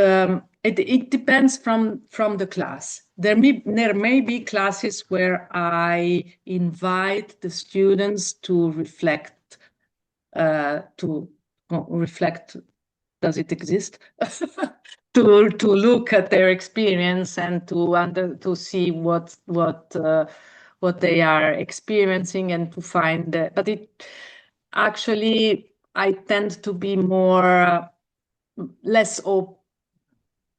it depends from the class. There may be classes where I invite the students to reflect, does it exist? to look at their experience and to see what they are experiencing and to find but it actually I tend to be more less open,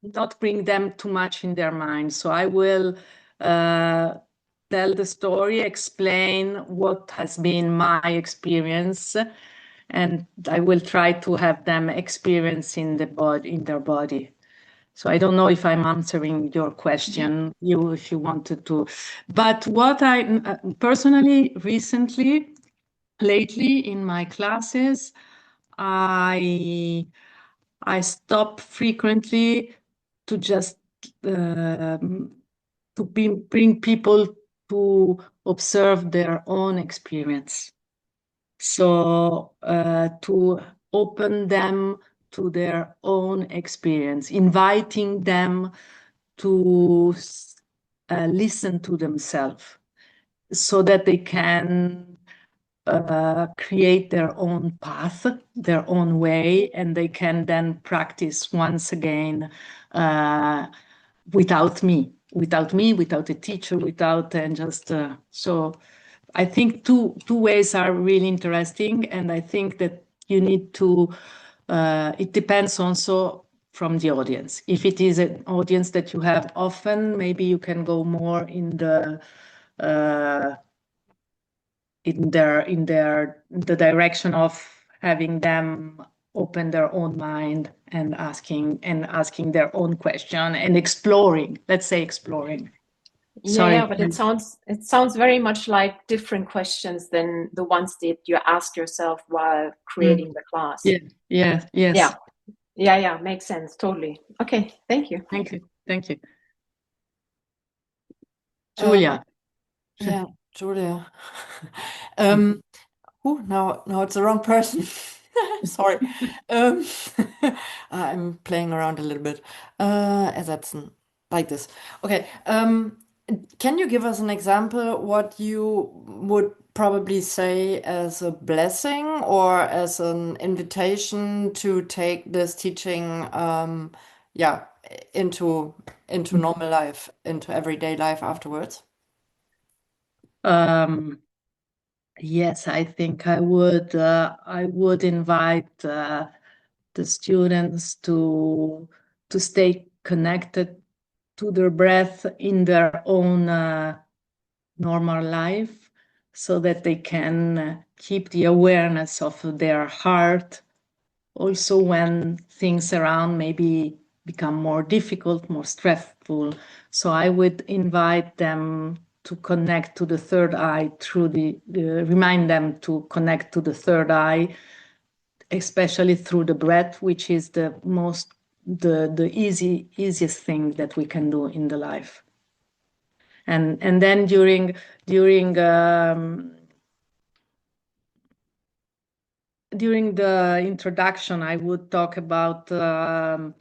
not bring them too much in their mind. So I will tell the story, explain what has been my experience, and I will try to have them experience in their body. So I don't know if I'm answering your question, if you wanted to. But what I personally, lately in my classes, I stop frequently to just bring people to observe their own experience. So to open them to their own experience, inviting them to listen to themselves so that they can create their own path, their own way, and they can then practice once again without me, without a teacher, and just so. I think two ways are really interesting, and I think that you need to. It depends also from the audience. If it is an audience that you have often, maybe you can go more in the the direction of having them open their own mind and asking their own question and exploring. Let's say exploring. Sorry. Yeah, but it sounds very much like different questions than the ones that you ask yourself while creating the class. Yes. Yeah, makes sense. Totally. Okay, thank you. Thank you. Julia. Yeah, Julia. Now it's the wrong person. Sorry. I'm playing around a little bit. Ersetzen. Like this. Okay. Can you give us an example what you would probably say as a blessing or as an invitation to take this teaching, yeah, into normal life, into everyday life afterwards? Um, yes, I think I would invite the students to stay connected to their breath in their own normal life, so that they can keep the awareness of their heart also when things around maybe become more difficult, more stressful. So I would invite them to connect to the third eye through remind them to connect to the third eye, especially through the breath, which is the easiest thing that we can do in the life. And then during the introduction, I would talk about how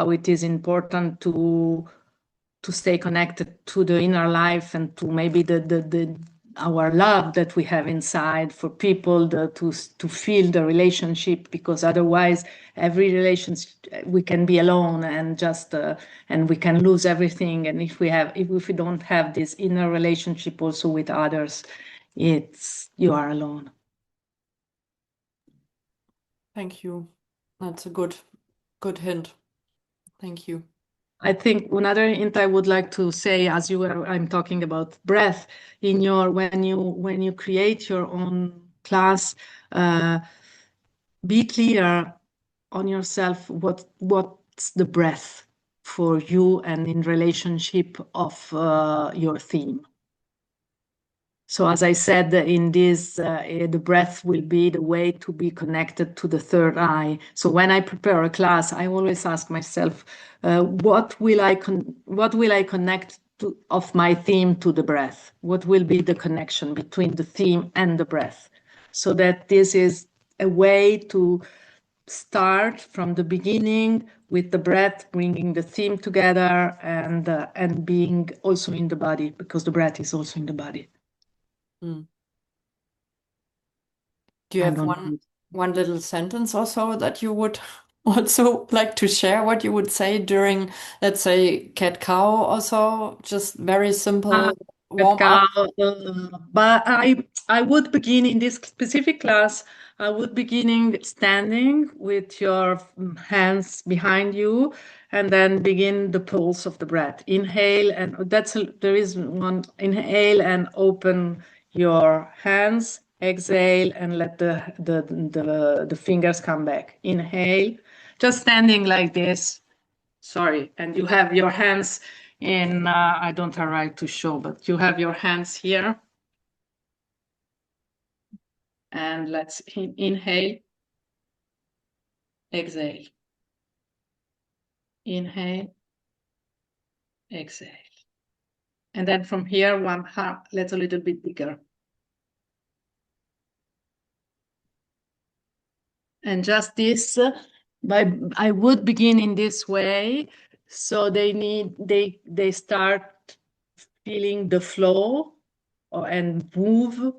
it is important to stay connected to the inner life and to maybe the our love that we have inside for people, to feel the relationship, because otherwise every relationship we can be alone and just and we can lose everything. And if we don't have this inner relationship also with others, you are alone. Thank you. That's a good hint. Thank you. I think another hint I would like to say, as I'm talking about breath, when you create your own class, be clear on yourself what's the breath for you and in relationship of your theme. So as I said, in this, the breath will be the way to be connected to the third eye. So when I prepare a class, I always ask myself, what will I connect to, of my theme to the breath? What will be the connection between the theme and the breath? So that this is a way to start from the beginning with the breath, bringing the theme together and being also in the body, because the breath is also in the body. Mm. Do you I have don't one little sentence or so that you would also like to share what you would say during, let's say, cat cow or so? Just very simple warm up. But I would begin in this specific class. I would beginning standing with your hands behind you, and then begin the pulse of the breath. Inhale, and there is one. Inhale and open your hands. Exhale and let the fingers come back. Inhale, just standing like this. Sorry, and you have your hands in, I don't have right to show, but you have your hands here. And let's inhale, exhale. Inhale, exhale. And then from here, one half, let's a little bit bigger. And just this, I would begin in this way. So they start feeling the flow and move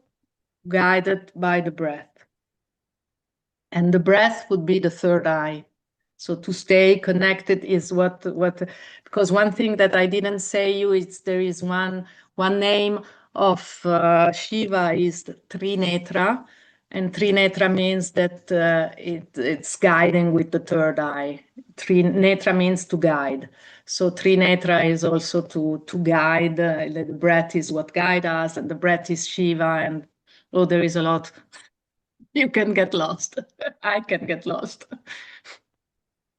guided by the breath. And the breath would be the third eye. So to stay connected is because one thing that I didn't say you is there is one name of Shiva is Trinetra, and Trinetra means that it's guiding with the third eye. Trinetra means to guide. So Trinetra is also to guide. The breath is what guides us, and the breath is Shiva, and there is a lot. You can get lost. I can get lost.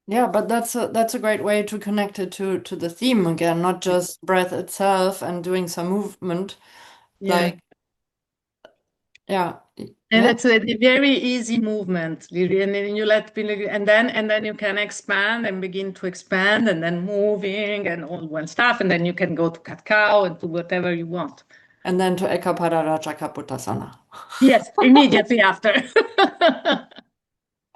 Yeah, but that's a great way to connect it to the theme again, not just breath itself and doing some movement. Yeah. Like, yeah. And Yeah. it's a very easy movement. And then and then you can expand and begin to expand and then moving and all one stuff. And then you can go to cat cow and do whatever you want. And then to Ekapada. Yes, immediately after.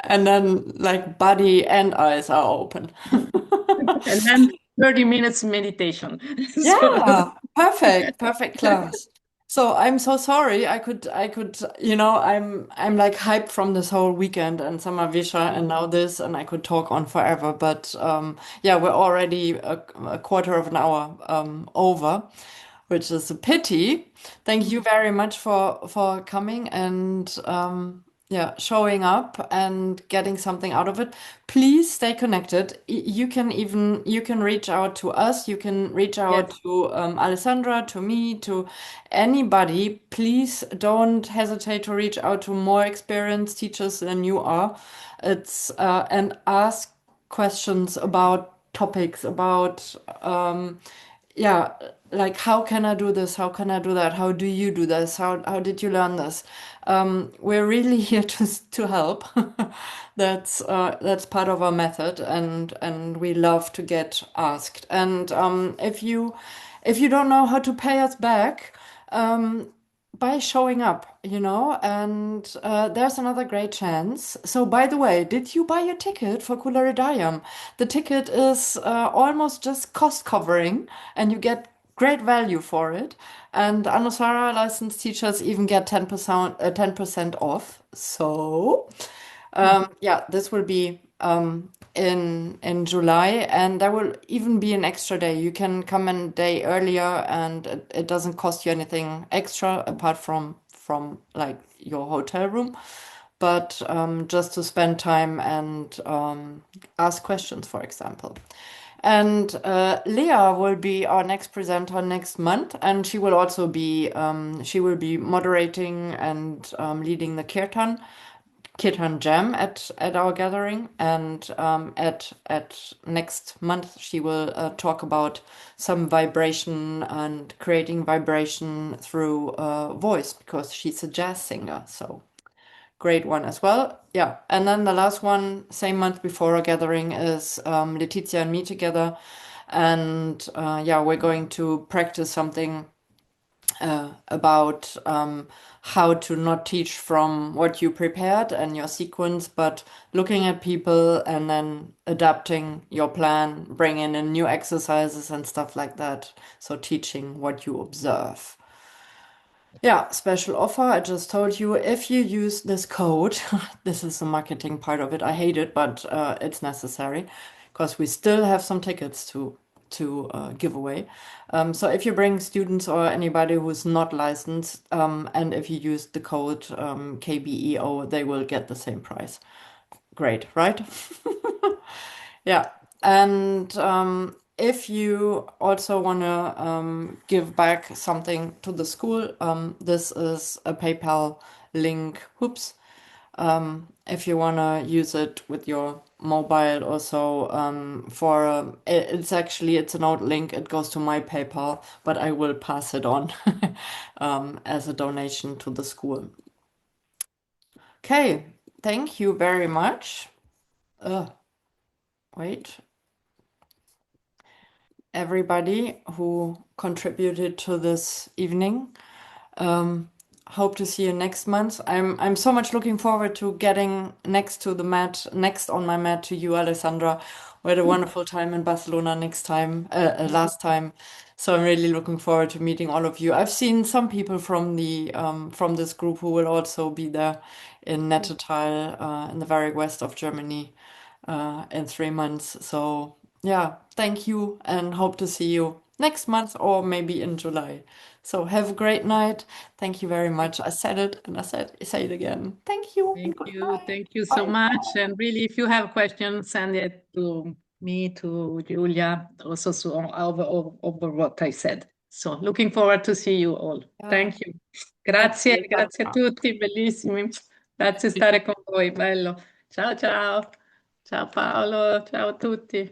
And then like body and eyes are open. And then 30 minutes meditation. So, Yeah, perfect class. So I'm so sorry. I'm like hyped from this whole weekend and summer Visha and now this, and I could talk on forever. But yeah, we're already a quarter of an hour over, which is a pity. Thank you very much for coming and yeah, showing up and getting something out of it. Please stay connected. You can reach out to us. You can reach out yes, to Alessandra, to me, to anybody. Please don't hesitate to reach out to more experienced teachers than you are. It's and ask questions about topics about yeah, like how can I do this? How can I do that? How do you do this? How did you learn this? We're really here to help. That's part of our method, and we love to get asked. And if you don't know how to pay us back, by showing up, and there's another great chance. So, by the way, did you buy your ticket for Kula Hradayam? The ticket is almost just cost covering, and you get great value for it. And Anusara licensed teachers even get 10% off. So, yeah, this will be in July, and there will even be an extra day. You can come a day earlier, and it doesn't cost you anything extra apart from like your hotel room, but just to spend time and ask questions, for example. And Leah will be our next presenter next month, and she will be moderating and leading the kirtan jam at our gathering, and at next month she will talk about some vibration and creating vibration through voice because she's a jazz singer. So great one as well. Yeah, and then the last one, same month before our gathering, is Letizia and me together, and yeah, we're going to practice something about how to not teach from what you prepared and your sequence, but looking at people and then adapting your plan, bringing in new exercises and stuff like that. So teaching what you observe. Yeah, special offer. I just told you if you use this code, this is the marketing part of it. I hate it, but it's necessary because we still have some tickets to give away. So if you bring students or anybody who's not licensed, and if you use the code KBEO, they will get the same price. Great, right? Yeah. And if you also want to give back something to the school, this is a PayPal link. Oops. If you want to use it with your mobile also for it's an old link. It goes to my PayPal, but I will pass it on as a donation to the school. Okay, thank you very much. Wait. Everybody who contributed to this evening. Hope to see you next month. I'm so much looking forward to getting next on my mat to you, Alessandra. We had a wonderful time in Barcelona last time. So I'm really looking forward to meeting all of you. I've seen some people from this group who will also be there in Nettetal, in the very west of Germany, in 3 months. So yeah, thank you and hope to see you next month or maybe in July. So have a great night. Thank you very much. I said it and I say it again. Thank you and thank you. goodbye. Thank you so Bye. much. And really, if you have questions, send it to me, to Julia, also over what I said. So looking forward to see you all. Yeah. Thank you. Thank Grazie, you, grazie a Alessandra. tutti, bellissimi. Grazie di stare con voi, bello. Ciao, ciao. Ciao Paolo, ciao a tutti.